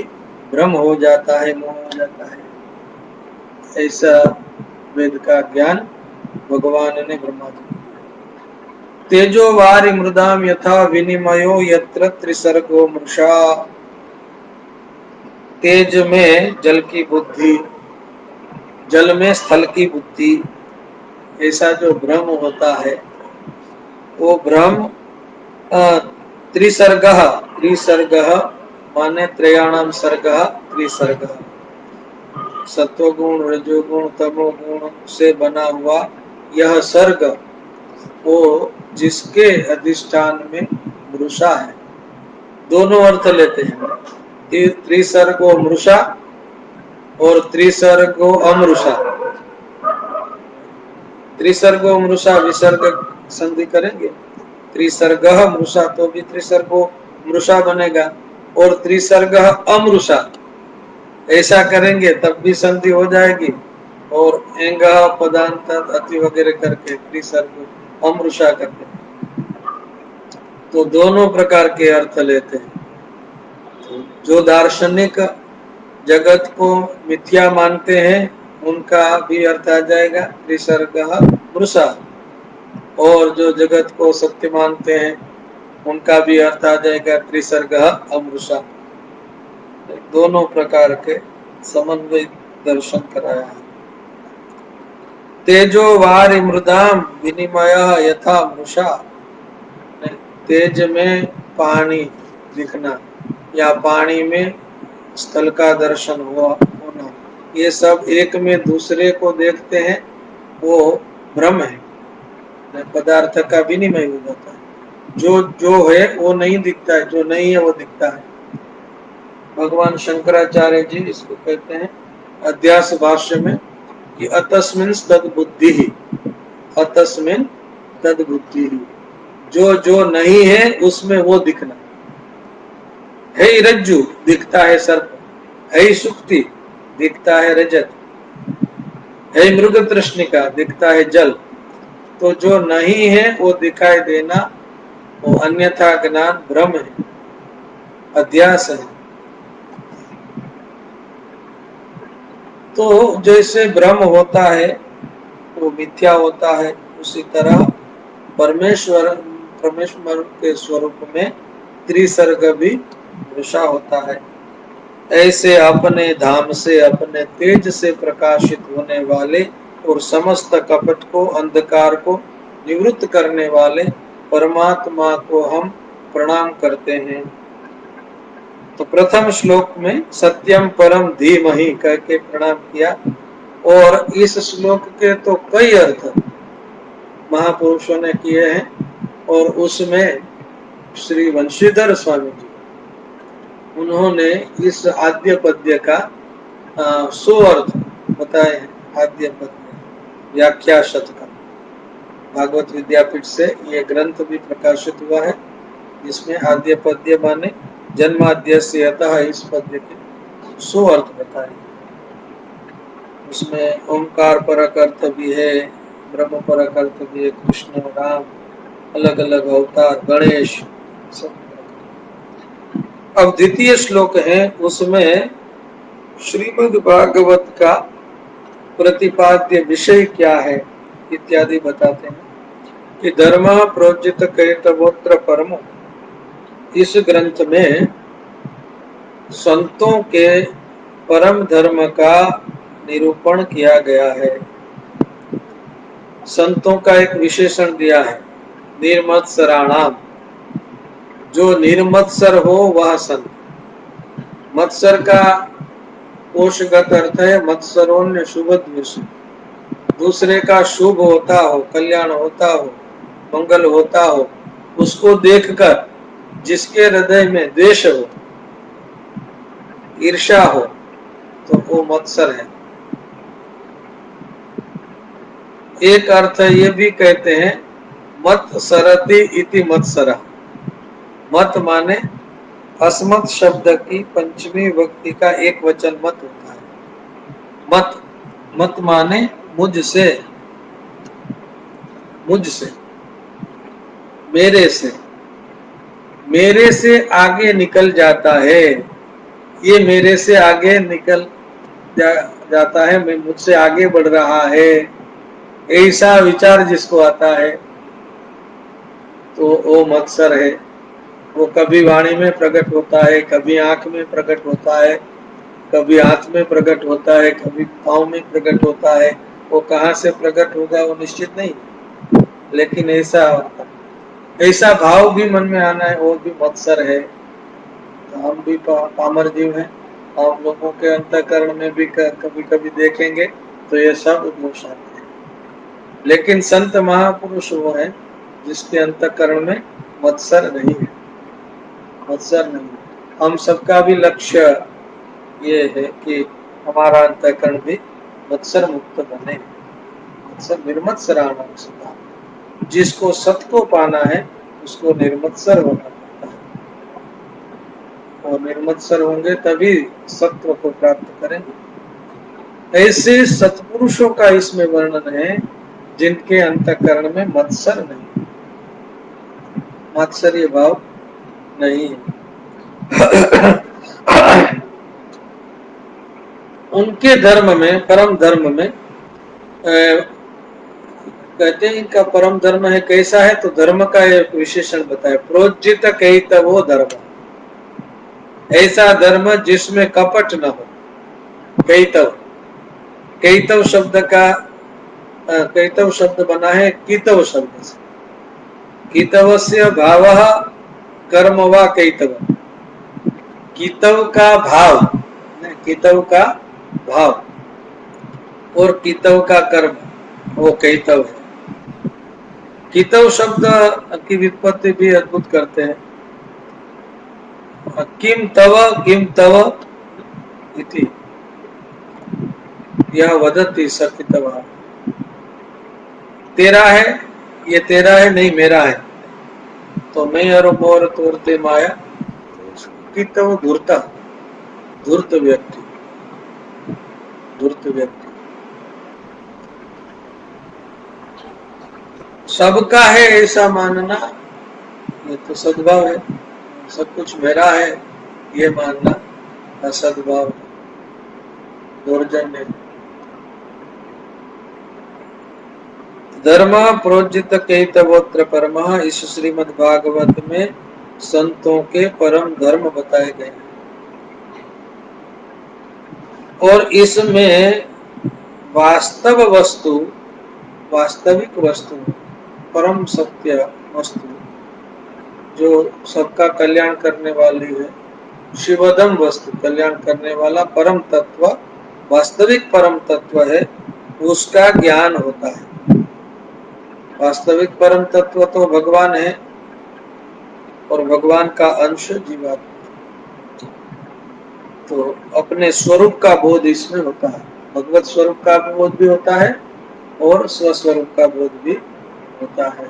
भ्रम हो जाता है, मोह हो जाता है। ऐसा वेद का ज्ञान भगवान ने ब्रह्मा जी। तेजो वारि मृदाम यथा विनिमयो यत्र त्रिसर्गो मृषा, तेज में जल की बुद्धि, जल में स्थल की बुद्धि, ऐसा जो भ्रम होता है वो भ्रम त्रिसर्गः, त्रिसर्गः माने त्रयाणाम सर्गः, त्रिसर्गः सत्वगुण रजोगुण तमोगुण से बना हुआ यह सर्ग, वो जिसके अधिष्ठान में मृषा है। दोनों अर्थ लेते हैं, त्रिसर्गो मृषा और त्रिसर्गो अमृषा। त्रिसर्गो मृषा विसर्ग संधि करेंगे, त्रिसर्गः मृषा तो भी त्रिसर्गो मृषा बनेगा, और त्रिसर्गः अमृषा ऐसा करेंगे तब भी संधि हो जाएगी, और एंग पदांत अति वगैरह करके त्रिसर्ग अमृषा करते हैं। तो दोनों प्रकार के अर्थ लेते हैं। जो दार्शनिक जगत को मिथ्या मानते हैं उनका भी अर्थ आ जाएगा त्रिसर्गः मृषा, और जो जगत को सत्य मानते हैं उनका भी अर्थ आ जाएगा त्रिसर्गः अमृषा। दोनों प्रकार के समन्वय दर्शन कराया है। तेजो वारि मृदाम विनिमय यथा मृषा, तेज में पानी दिखना या पानी में स्थल का दर्शन होना, ये सब एक में दूसरे को देखते हैं, वो भ्रम है, पदार्थ का विनिमय हो जाता है। जो है वो नहीं दिखता है, जो नहीं है वो दिखता है। भगवान शंकराचार्य जी इसको कहते हैं अध्यास भाष्य में कि अतस्मिन् तद्बुद्धि ही, अतस्मिन् तद्बुद्धि ही, जो नहीं है उसमें वो दिखना है। रज्जु दिखता है सर्प, है सुक्ति दिखता है रजत, है मृग तृष्णिका दिखता है जल। तो जो नहीं है वो दिखाई देना, वो अन्यथा ज्ञान भ्रम है, अध्यास है। तो जैसे भ्रम होता है वो मिथ्या होता है, उसी तरह परमेश्वर के स्वरूप में त्रिसर्ग भी मृषा होता है। ऐसे अपने धाम से, अपने तेज से प्रकाशित होने वाले और समस्त कपट को, अंधकार को निवृत्त करने वाले परमात्मा को हम प्रणाम करते हैं। तो प्रथम श्लोक में सत्यम परम धीमहि कह के प्रणाम किया, और इस श्लोक के तो कई अर्थ महापुरुषों ने किए हैं, और उसमें श्री वंशीधर स्वामी जी उन्होंने इस आद्य पद्य का 100 अर्थ बताए हैं। आद्य पद्य व्याख्या शतक भागवत विद्यापीठ से ये ग्रंथ भी प्रकाशित हुआ है, जिसमें आद्य पद्य माने जन्माद्य से अतः इस पद्य के 100 अर्थ बताए। उसमें ओंकार परक अर्थ भी है, ब्रह्म परक अर्थ भी है, कृष्ण राम अलग अलग अवतार, गणेश सब। अब द्वितीय श्लोक है, उसमें श्रीमद् भागवत का प्रतिपाद्य विषय क्या है इत्यादि बताते हैं कि धर्म प्रोजित कैतवोत्र परमो, इस ग्रंथ में संतों के परम धर्म का निरूपण किया गया है। संतों का एक विशेषण दिया है, निर्मत्सराणाम। जो निर्मत्सर हो वह संत। मत्सर का कोशगत अर्थ है मत्सरोन्य शुभ द्वेष। दूसरे का शुभ होता हो, कल्याण होता हो, मंगल होता हो, उसको देखकर जिसके हृदय में द्वेष हो, ईर्ष्या हो, तो वो मत्सर है। एक अर्थ ये भी कहते हैं मत सरति इति मत्सरा। मत माने अस्मत् शब्द की पंचमी विभक्ति का एक वचन मत होता है। मत, मत माने मुझसे, मुझसे, मेरे से, मेरे से आगे निकल जाता है। ये मेरे से आगे निकल जाता है, मैं मुझसे आगे बढ़ रहा है, ऐसा विचार जिसको आता है तो वो मत्सर है। वो कभी वाणी में प्रकट होता है, कभी आंख में प्रकट होता है, कभी हाथ में प्रकट होता है, कभी पाँव में प्रकट होता है। वो कहाँ से प्रकट होगा वो निश्चित नहीं, लेकिन ऐसा होता है। ऐसा भाव भी मन में आना है, वो भी मत्सर है। तो हम भी पामर जीव हैं, हम लोगों के अंतःकरण में भी कभी कभी देखेंगे तो ये सब दोष आते हैं। लेकिन संत महापुरुष वो है जिसके अंतःकरण में मत्सर नहीं है, मत्सर नहीं। हम सबका भी लक्ष्य ये है कि हमारा अंतःकरण भी मत्सर मुक्त बने। मत्सर निर्मत्सराणाम सदा। जिसको सत को पाना है उसको निर्मत्सर होना पड़ता है, और निर्मत्सर होंगे तभी सत्व को प्राप्त करेंगे। ऐसे सत्पुरुषों का इसमें वर्णन है जिनके अंतःकरण में मत्सर नहीं, मात्सर्य भाव नहीं है। उनके धर्म में, परम धर्म में कहते हैं इनका परम धर्म है कैसा है, तो धर्म का एक विशेषण बताया, प्रोज्जित कैतवो धर्म। ऐसा धर्म जिसमें कपट न हो। कैतव, कैतव शब्द का कैतव शब्द बना है कितव शब्द से। कितवस्य भावः कर्म वा कैतव। कितव का भाव, कितव का भाव और कितव का कर्म वो कैतव है। कितव शब्द की व्युत्पत्ति भी अद्भुत करते हैं। किम तव इति यह वदति स कितव। तेरा है, ये तेरा है नहीं मेरा है। तो मैं और मोर तोरते माया, कितव धूर्ता, धूर्त व्यक्ति, धूर्त व्यक्ति। सबका है ऐसा मानना ये तो सद्भाव है, सब कुछ मेरा है ये मानना असद्भाव, दुर्जन है। धर्म प्रोज्जित कैतवोत्र परमः, इस श्रीमद् भागवत में संतों के परम धर्म बताए गए हैं। और इसमें वास्तव वस्तु, वास्तविक वस्तु, परम सत्य वस्तु जो सबका कल्याण करने वाली है, शिवदम वस्तु कल्याण करने वाला परम तत्व, वास्तविक परम तत्व है, उसका ज्ञान होता है। वास्तविक परम तत्व तो भगवान है और भगवान का अंश जीवात्मा। तो अपने स्वरूप का बोध इसमें होता है। भगवत स्वरूप का बोध भी होता है और स्वस्वरूप का बोध भी होता है।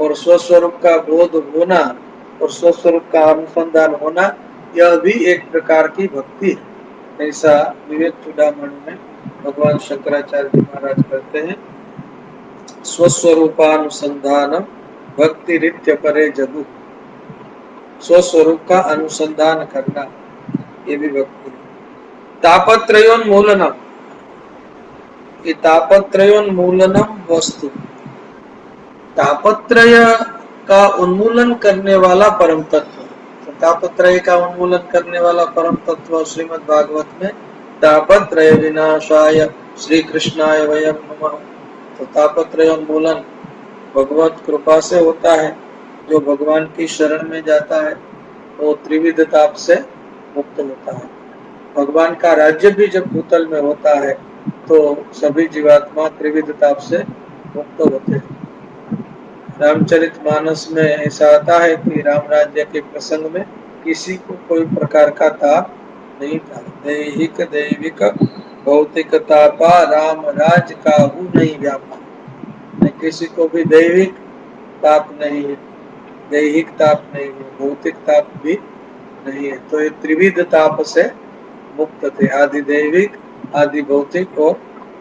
और स्वस्वरूप का बोध होना और स्वस्वरूप का अनुसंधान होना यह भी एक प्रकार की भक्ति है। ऐसा विवेक चूड़ामणि में भगवान शंकराचार्य जी महाराज कहते हैं, स्वस्वरूपानुसंधान भक्ति रित्य परे जगु। स्वस्वरूप का अनुसंधान करना ये भी भक्ति है। तापत्रयोन्मूलनम, ये तापत्रयोन्मूलनम वस्तु, तापत्रय का उन्मूलन करने वाला परम तत्व। तो तापत्रय का उन्मूलन करने वाला परम तत्व श्रीमद् भागवत में तापत्रय विनाशाय श्री कृष्णाय वयम नमः। तो तापत्रय उन्मूलन भगवत कृपा से होता है। जो भगवान की शरण में जाता है वो त्रिविध ताप से मुक्त होता है। भगवान का राज्य भी जब भूतल में होता है तो सभी जीवात्मा त्रिविध ताप से मुक्त होते हैं। रामचरितमानस में ऐसा आता है कि राम राज्य के प्रसंग में किसी को कोई प्रकार का ताप नहीं था। दैहिक दैविक भौतिक तापा राम राज काहू नहीं व्यापा। किसी को भी दैविक ताप नहीं है, दैहिक ताप नहीं है, भौतिक ताप भी नहीं है। तो ये त्रिविध ताप से मुक्त थे। आदि दैविक, आदि भौतिक और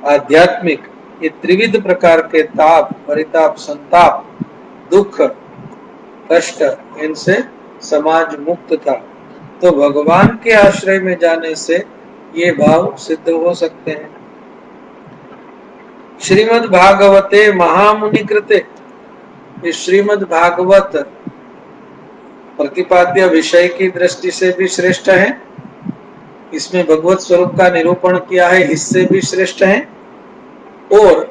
आध्यात्मिक, ये त्रिविध प्रकार के ताप, परिताप, संताप, दुख, कष्ट, इनसे समाज मुक्त था। तो भगवान के आश्रय में जाने से ये भाव सिद्ध हो सकते हैं। श्रीमद् भागवते महामुनि कृते, श्रीमद् भागवत प्रतिपाद्य विषय की दृष्टि से भी श्रेष्ठ है, इसमें भगवत स्वरूप का निरूपण किया है, इससे भी श्रेष्ठ है, और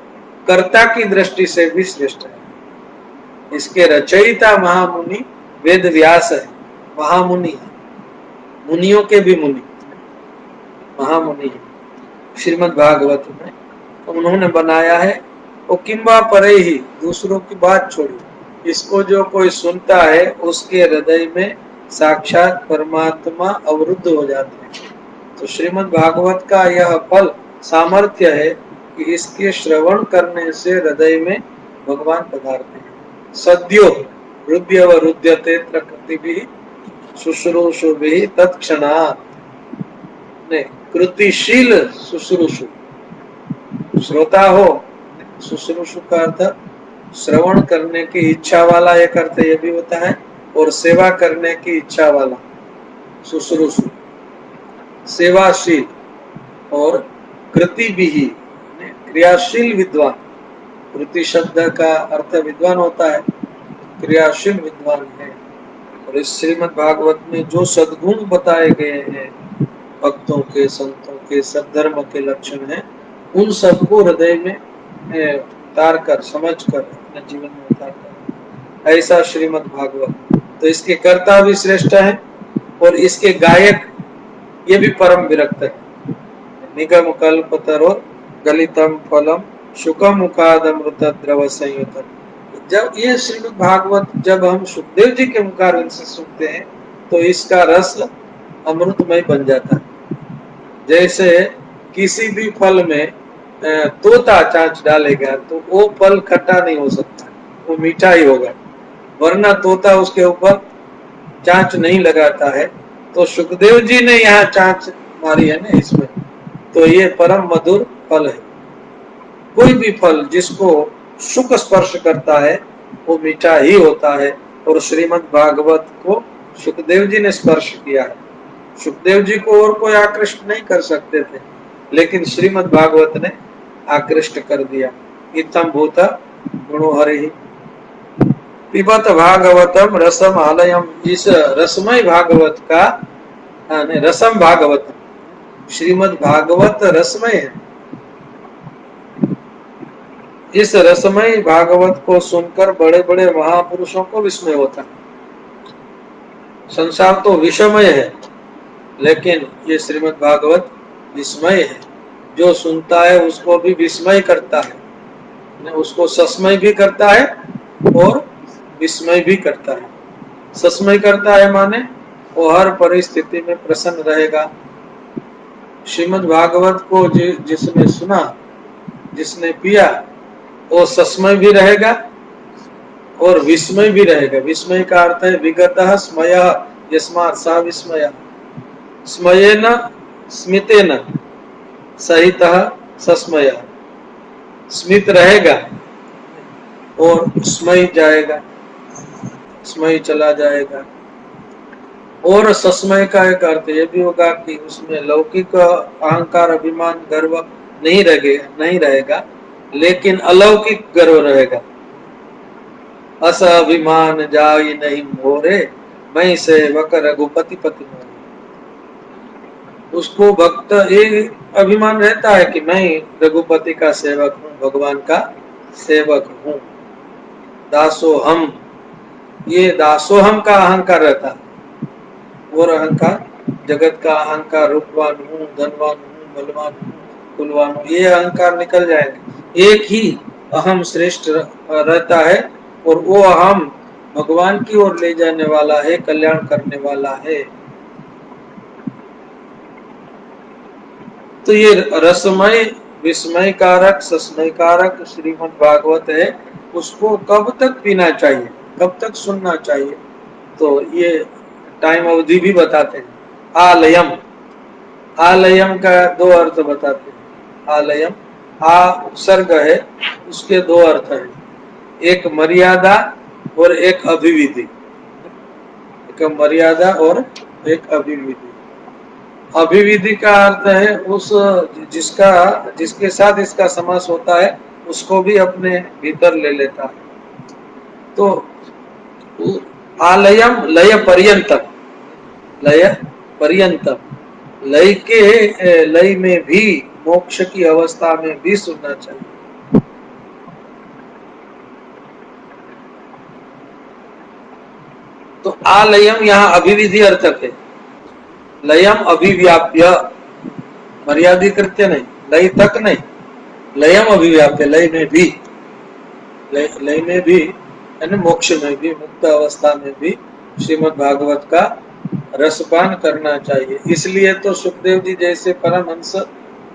कर्ता की दृष्टि से भी श्रेष्ठ है। इसके रचयिता महामुनि वेद व्यास है, महामुनि है, मुनियों के भी मुनि महामुनि है श्रीमद् भागवत में। तो उन्होंने बनाया है। वो किंबा परे ही, दूसरों की बात छोड़ी, इसको जो कोई सुनता है उसके हृदय में साक्षात परमात्मा अवरुद्ध हो जाते हैं। तो श्रीमद् भागवत का यह फल सामर्थ्य है कि इसके श्रवण करने से हृदय में भगवान पधारते हैं। सद्यो हृदय व रुद्यते प्रकृति शुश्रूषु भी तत्क्षणात्। कृतिशील शुश्रूषु, श्रोता हो, शुश्रूषु का अर्थ श्रवण करने की इच्छा वाला एक अर्थ यह भी होता है, और सेवा करने की इच्छा वाला शुश्रूषु, सेवाशील, और कृति भी ही क्रियाशील विद्वान। कृति शब्द का अर्थ विद्वान होता है, क्रियाशील विद्वान है। और इस श्रीमद् भागवत में जो सद्गुण बताए गए हैं भक्तों के, संतों के, सद्धर्म के लक्षण हैं, उन सबको हृदय में उतार कर, समझ कर, अपने जीवन में उतार कर, ऐसा श्रीमद् भागवत। तो इसके कर्ता भी श्रेष्ठ है और इसके गायक ये भी परम विरक्त है। निगम कल्पतरो गलितम फलम शुकम मुखादमृत द्रव संयुत। जब ये श्रीमद् भागवत जब हम सुखदेव जी के मुखारविंद से सुनते हैं तो इसका रस अमृतमय बन जाता है। जैसे किसी भी फल में तोता चांच डालेगा तो वो फल खट्टा नहीं हो सकता, वो मीठा ही होगा, वरना तोता उसके ऊपर चांच नहीं लगाता है। तो सुखदेव जी ने यहाँ चांच मारी है ना इसमें, तो ये परम मधुर फल है। कोई भी फल जिसको सुख स्पर्श करता है वो मीठा ही होता है, और श्रीमद् भागवत को सुखदेव जी ने स्पर्श किया है। सुखदेव जी को और कोई आकृष्ट नहीं कर सकते थे, लेकिन श्रीमद् भागवत ने आकृष्ट कर दिया। इत्थम भूत गुणोहरि पिबत भागवतम रसम आलयम। इस रसमय भागवत का रसम भागवत, श्रीमद् भागवत रसमय है। इस रसमय भागवत को सुनकर बड़े बड़े महापुरुषों को विस्मय होता है। संसार तो विषमय है, लेकिन ये श्रीमद् भागवत विस्मय है। जो सुनता है उसको भी विस्मय करता है, उसको सस्मय भी करता है और विस्मय भी करता है। सस्मय करता है माने वो हर परिस्थिति में प्रसन्न रहेगा। श्रीमद् भागवत को जिसने सुना, जिसने पिया, वो सस्मय भी रहेगा और विस्मय भी रहेगा। विस्मय का अर्थ है विगतः स्मयः यस्मात् स विस्मयः। स्मयेन स्मितेन सहितः सस्मयः। स्मित रहेगा और स्मय जाएगा, स्मय चला जाएगा। और सस्मय का एक अर्थ यह भी होगा कि उसमें लौकिक अहंकार, अभिमान, गर्व नहीं रहेगा, लेकिन अलौकिक गर्व रहेगा। अस अभिमान जाई नहीं मोरे, मैं सेवक रघुपति पति मोरे। उसको भक्त ये अभिमान रहता है कि मैं रघुपति का सेवक हूँ, भगवान का सेवक हूँ। दासोहम, ये दासोहम का अहंकार रहता है। और अहंकार जगत का अहंकार, रूपवान हूँ, धनवान हूँ, बलवान हूँ, कुलवान हूँ, ये अहंकार निकल जाएंगे। एक ही अहम श्रेष्ठ रहता है और वो अहम भगवान की ओर ले जाने वाला है, कल्याण करने वाला है। तो ये रसमय, विस्मय कारक, सस्मय कारक श्रीमद् भागवत है। उसको कब तक पीना चाहिए, कब तक सुनना चाहिए, तो ये टाइम अवधि भी बताते हैं। आलयम, आलयम का दो अर्थ बताते हैं। आलयम, आ उपसर्ग है, उसके दो अर्थ है, एक मर्यादा और एक अभिविधि। एक मर्यादा और एक अभिविधि। अभिविधि का अर्थ है उस जिसका जिसके साथ इसका समास होता है उसको भी अपने भीतर ले लेता है। तो आलयम लय पर्यंतम, लय पर्यंतम, लय के लय में भी, मोक्ष की अवस्था में भी सुनना चाहिए। तो आलयम यहाँ अभिविधि अर्थक है। लयम अभिव्याप्य, मर्यादिकृत्य नहीं, लय तक नहीं, लयम अभिव्याप्य, लय में भी, लय में भी यानी मोक्ष में भी, मुक्त अवस्था में भी श्रीमद् भागवत का रसपान करना चाहिए। इसलिए तो सुखदेव जी जैसे परमहंस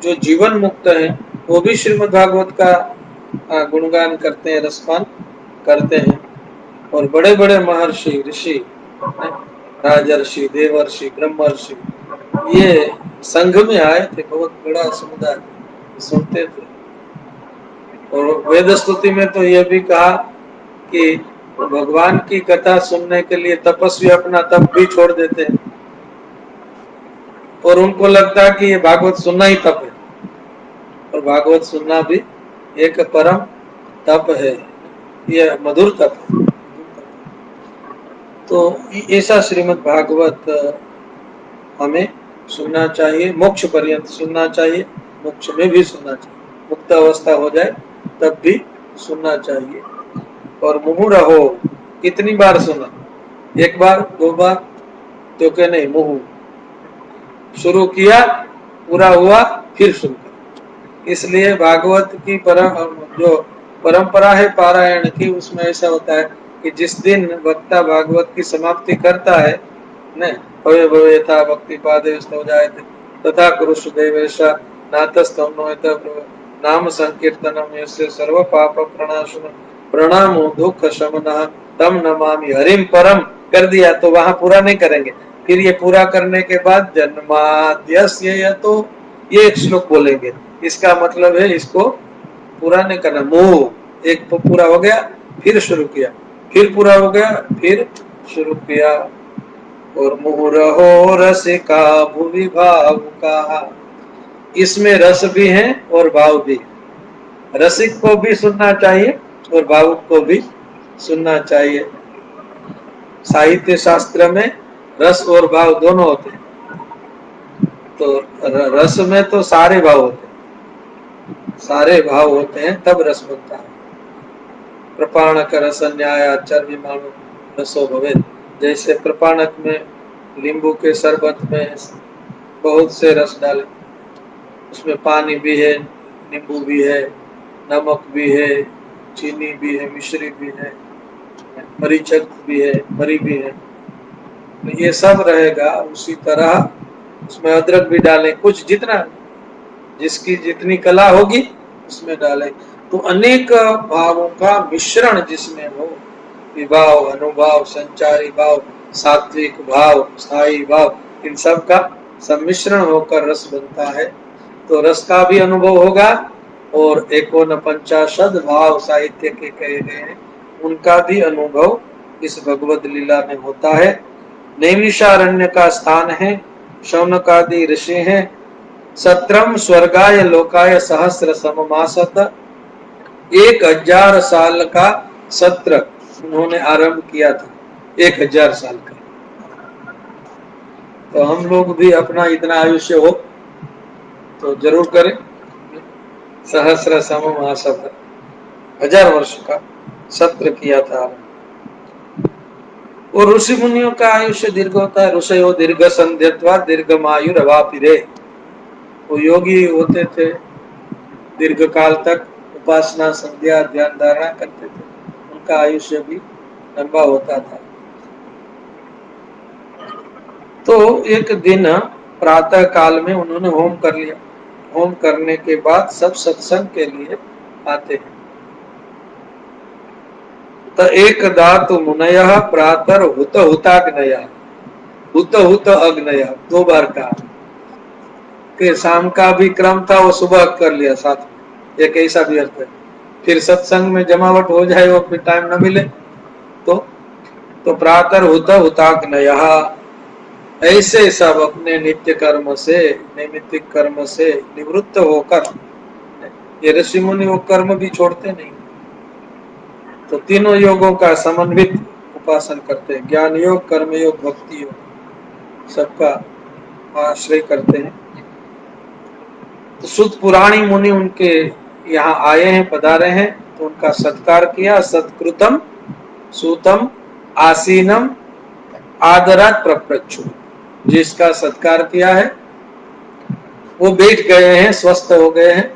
जो जीवन मुक्त है वो भी श्रीमद् भागवत का गुणगान करते हैं, रसपान करते हैं। और बड़े बड़े महर्षि, ऋषि, राजर्षि, देवर्षि, ब्रह्मर्षि, ये संघ में आए थे, बहुत बड़ा समुदाय, सुनते थे। और वेद स्तुति में तो यह भी कहा कि भगवान की कथा सुनने के लिए तपस्वी अपना तप भी छोड़ देते हैं और उनको लगता है कि ये भागवत सुनना ही तप है। और भागवत सुनना भी एक परम तप है, ये मधुर तप है। तो ऐसा श्रीमद् भागवत हमें सुनना चाहिए, मोक्ष पर्यंत सुनना चाहिए, मोक्ष में भी सुनना चाहिए, मुक्त अवस्था हो जाए तब भी सुनना चाहिए। और मुहु रहो, कितनी बार सुना, एक बार, दो बार, तो क्या नहीं, मुहु शुरू किया, पूरा हुआ, फिर सुनकर। इसलिए भागवत की जो परंपरा है पारायण की, उसमें ऐसा होता है कि जिस दिन वक्ता भागवत की समाप्ति करता है न, भवे भवे यथा भक्ति पादे स्तव जायते तथा कुरुषु देवेशा नातस्तमनोयत नाम संकीर्तनम यस्य सर्व पाप प्रणाशनम प्रणामो दुख शमनः तम नमामि हरिम परम। कर दिया तो वहां पूरा नहीं करेंगे, फिर ये पूरा करने के बाद जन्माद्यस्य, तो ये एक श्लोक बोलेंगे। इसका मतलब है इसको पूरा नहीं करना। मोह एक पूरा हो गया, फिर शुरू किया, फिर पूरा हो गया, फिर शुरू किया। और मुहु रहो रसिका भुवि भाव का, इसमें रस भी है और भाव भी। रसिक को भी सुनना चाहिए और भावुक को भी सुनना चाहिए। साहित्य शास्त्र में रस और भाव दोनों होते हैं। तो रस में तो सारे भाव होते हैं, सारे भाव होते हैं तब रस बनता है। प्रपाणक रस न्यायाचर्य मानो रसो भवे, जैसे प्रपाणक में नींबू के शरबत में बहुत से रस डाले, उसमें पानी भी है, नींबू भी है, नमक भी है, चीनी भी है, मिश्री भी है, मरीचक भी है, मरी भी है, ये सब रहेगा। उसी तरह उसमें अदरक भी डालें, कुछ जितना जिसकी जितनी कला होगी उसमें डालें। तो अनेक भावों का मिश्रण जिसमें हो, विभाव, अनुभाव, संचारी भाव, सात्विक भाव, स्थायी भाव, इन सब का सम्मिश्रण होकर रस बनता है। तो रस का भी अनुभव होगा और 49 भाव साहित्य के कहे गए हैं उनका भी अनुभव इस भगवत लीला में होता है। नैमिषारण्य का स्थान है, शौनकादि ऋषि हैं। सत्रम स्वर्गाय लोकाय सहस्र सममासत, 1000 साल का सत्र उन्होंने आरंभ किया था, 1000 साल का। तो हम लोग भी अपना इतना आयुष्य हो तो जरूर करें। सहस्र समम आसव, 1000 वर्ष का सत्र किया था। और ऋषि मुनियों का आयुष्य दीर्घ होता है। ऋषयो दीर्घ संध्यत्वा दीर्घमायु रवापिरे, वो योगी होते थे, दीर्घ काल तक उपासना संध्या ध्यान धारणा करते थे, उनका आयुष्य भी लंबा होता था। तो एक दिन प्रातः काल में उन्होंने होम कर लिया। होम करने के बाद सब सत्संग के लिए आते हैं। तो एक धातु मुनयः प्रातर हुत हुताग्नयः, हुत हुत अग्नयः 2 बार कहा कि शाम का भी क्रम था, वो सुबह कर लिया साथ में, एक ऐसा भी अर्थ है। फिर सत्संग में जमावट हो जाए और फिर टाइम न मिले तो प्रातर हुत हुताग्नयः, ऐसे सब अपने नित्य कर्म से, नैमित्तिक कर्म से निवृत्त होकर, ये ऋषि मुनि वो कर्म भी छोड़ते नहीं, तो तीनों योगों का समन्वित उपासन करते हैं। ज्ञान योग, कर्म योग, भक्ति योग, सबका आश्रय करते हैं। तो सुत पुराणी मुनि उनके यहाँ आए हैं, पधारे हैं, तो उनका सत्कार किया। सत्कृतम सूतम आसीनम आदरात प्रप्रच्छु, जिसका सत्कार किया है वो बैठ गए हैं, स्वस्थ हो गए हैं।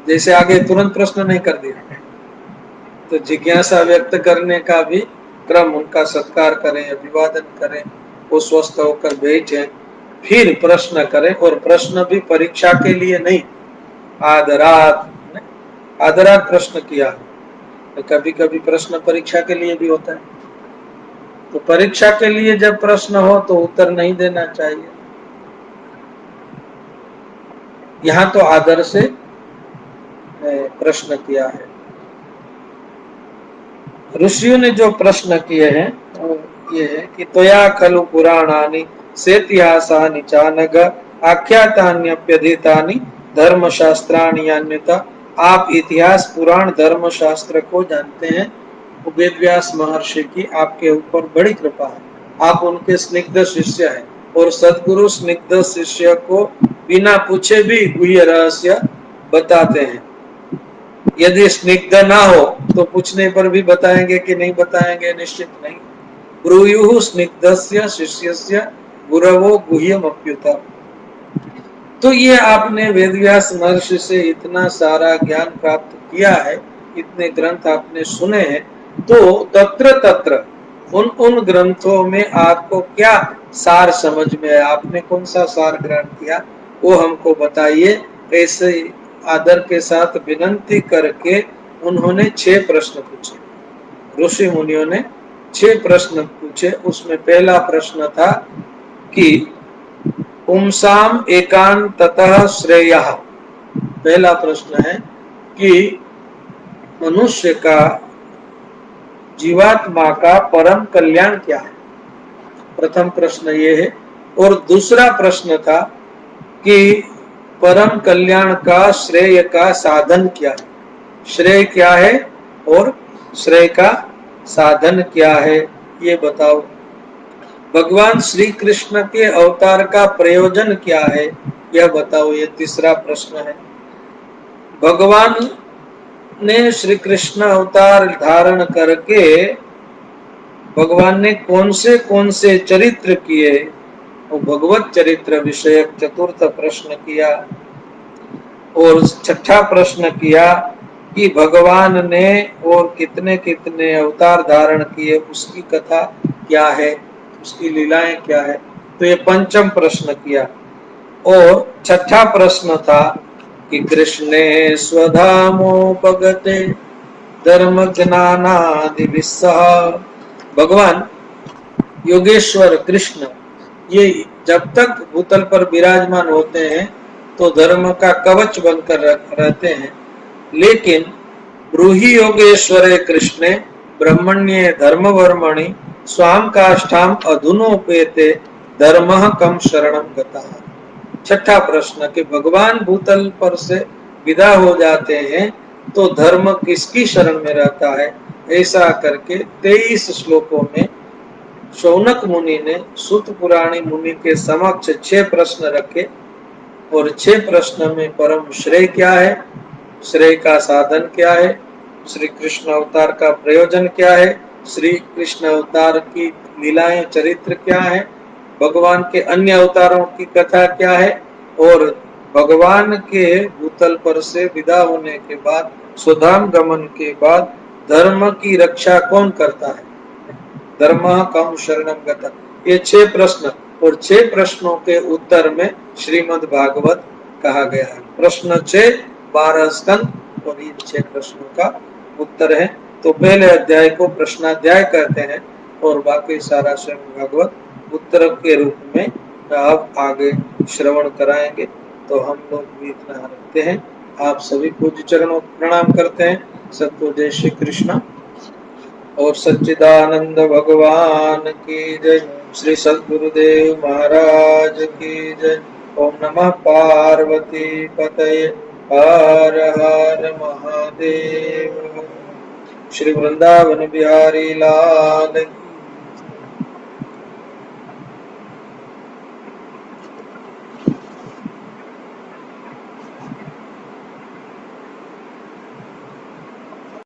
जैसे आगे तुरंत प्रश्न नहीं कर दिया, तो जिज्ञासा व्यक्त करने का भी क्रम, उनका सत्कार करें, अभिवादन करें, वो स्वस्थ होकर बैठे, फिर प्रश्न करें। और प्रश्न भी परीक्षा के लिए नहीं, आदरात, आदरात प्रश्न किया। तो कभी कभी प्रश्न परीक्षा के लिए भी होता है, तो परीक्षा के लिए जब प्रश्न हो तो उत्तर नहीं देना चाहिए। यहाँ तो आदर से प्रश्न किया है। ऋषियों ने जो प्रश्न किए हैं वो ये है कि त्वया खलु पुराणानि सेतिहासानि चानघ आख्यातान्यप्यधीतानि धर्मशास्त्राणि अन्यथा। आप इतिहास, पुराण, धर्म शास्त्र को जानते हैं। वेद व्यास महर्षि की आपके ऊपर बड़ी कृपा है, आप उनके स्निग्ध शिष्य हैं, और सद्गुरु स्निग्ध शिष्य को बिना पूछे भी गुह्य रहस्य बताते हैं। यदि स्निग्ध ना हो तो पूछने पर भी बताएंगे कि नहीं बताएंगे, निश्चित नहीं। ब्रूयुः स्निग्धस्य शिष्यस्य गुरवो गुह्यमप्युत। तो ये आपने वेदव्यास महर्षि से इतना सारा ज्ञान प्राप्त किया है, इतने ग्रंथ आपने सुने हैं, तो तत्र तत्र उन ग्रंथों में आपको क्या सार समझ में आया, आपने कौन सा सार ग्रहण किया, वो हमको बताइए। ऐसे आदर के साथ विनंती करके उन्होंने 6 प्रश्न पूछे। ऋषि मुनियों ने 6 प्रश्न पूछे। उसमें पहला प्रश्न था कि पुंसाम एकांततः श्रेयः। पहला प्रश्न है कि मनुष्य का, जीवात्मा का परम कल्याण क्या है, प्रथम प्रश्न ये है। और दूसरा प्रश्न था कि परम कल्याण का श्रेय का साधन क्या है, श्रेय क्या है और श्रेय का साधन क्या है, ये बताओ। भगवान श्री कृष्ण के अवतार का प्रयोजन क्या है, यह बताओ, ये तीसरा प्रश्न है। भगवान ने श्री कृष्ण अवतार धारण करके भगवान ने कौन से चरित्र किए, वो भगवत चरित्र विषयक चतुर्थ प्रश्न किया। और छठा प्रश्न किया कि भगवान ने और कितने कितने अवतार धारण किए, उसकी कथा क्या है, उसकी लीलाएं क्या है, तो ये पंचम प्रश्न किया। और छठा प्रश्न था कि कृष्णे स्वधामोपगते धर्म ज्ञानादिभिस्सह। भगवान योगेश्वर कृष्ण ये जब तक भूतल पर विराजमान होते हैं तो धर्म का कवच बनकर रहते हैं, लेकिन ब्रूहि योगेश्वरे कृष्णे ब्रह्मण्ये धर्मवर्मणि स्वाम काष्ठाम अधुनोपेते धर्मः कम शरणं गतः। छठा प्रश्न कि भगवान भूतल पर से विदा हो जाते हैं तो धर्म किसकी शरण में रहता है, ऐसा करके 23 श्लोकों में शौनक मुनि ने सूत पुराणी मुनि के समक्ष 6 प्रश्न रखे और 6 प्रश्न में परम श्रेय क्या है, श्रेय का साधन क्या है, श्री कृष्ण अवतार का प्रयोजन क्या है, श्री कृष्ण अवतार की लीलाएं चरित्र क्या है, भगवान के अन्य अवतारों की कथा क्या है, और भगवान के भूतल पर से विदा होने के बाद, स्वधाम गमन के बाद धर्म की रक्षा कौन करता है, धर्म कम शरणम गतः। ये 6 प्रश्न और 6 प्रश्नों के उत्तर में श्रीमद् भागवत कहा गया है। प्रश्न 6 12 स्कंद और इन 6 प्रश्नों का उत्तर है। तो पहले अध्याय को प्रश्नाध्याय कहते हैं और बाकी सारा श्रीमद् भागवत उत्तर के रूप में आप आगे श्रवण कराएंगे। तो हम लोग भी इतना रखते हैं। आप सभी पूज्य चरणों को प्रणाम करते हैं। सबको जय श्री कृष्ण और सच्चिदानंद भगवान की जय। श्री सद्गुरुदेव महाराज की जय। ओम नमः पार्वती पतये हर हर महादेव। श्री वृंदावन बिहारी लाल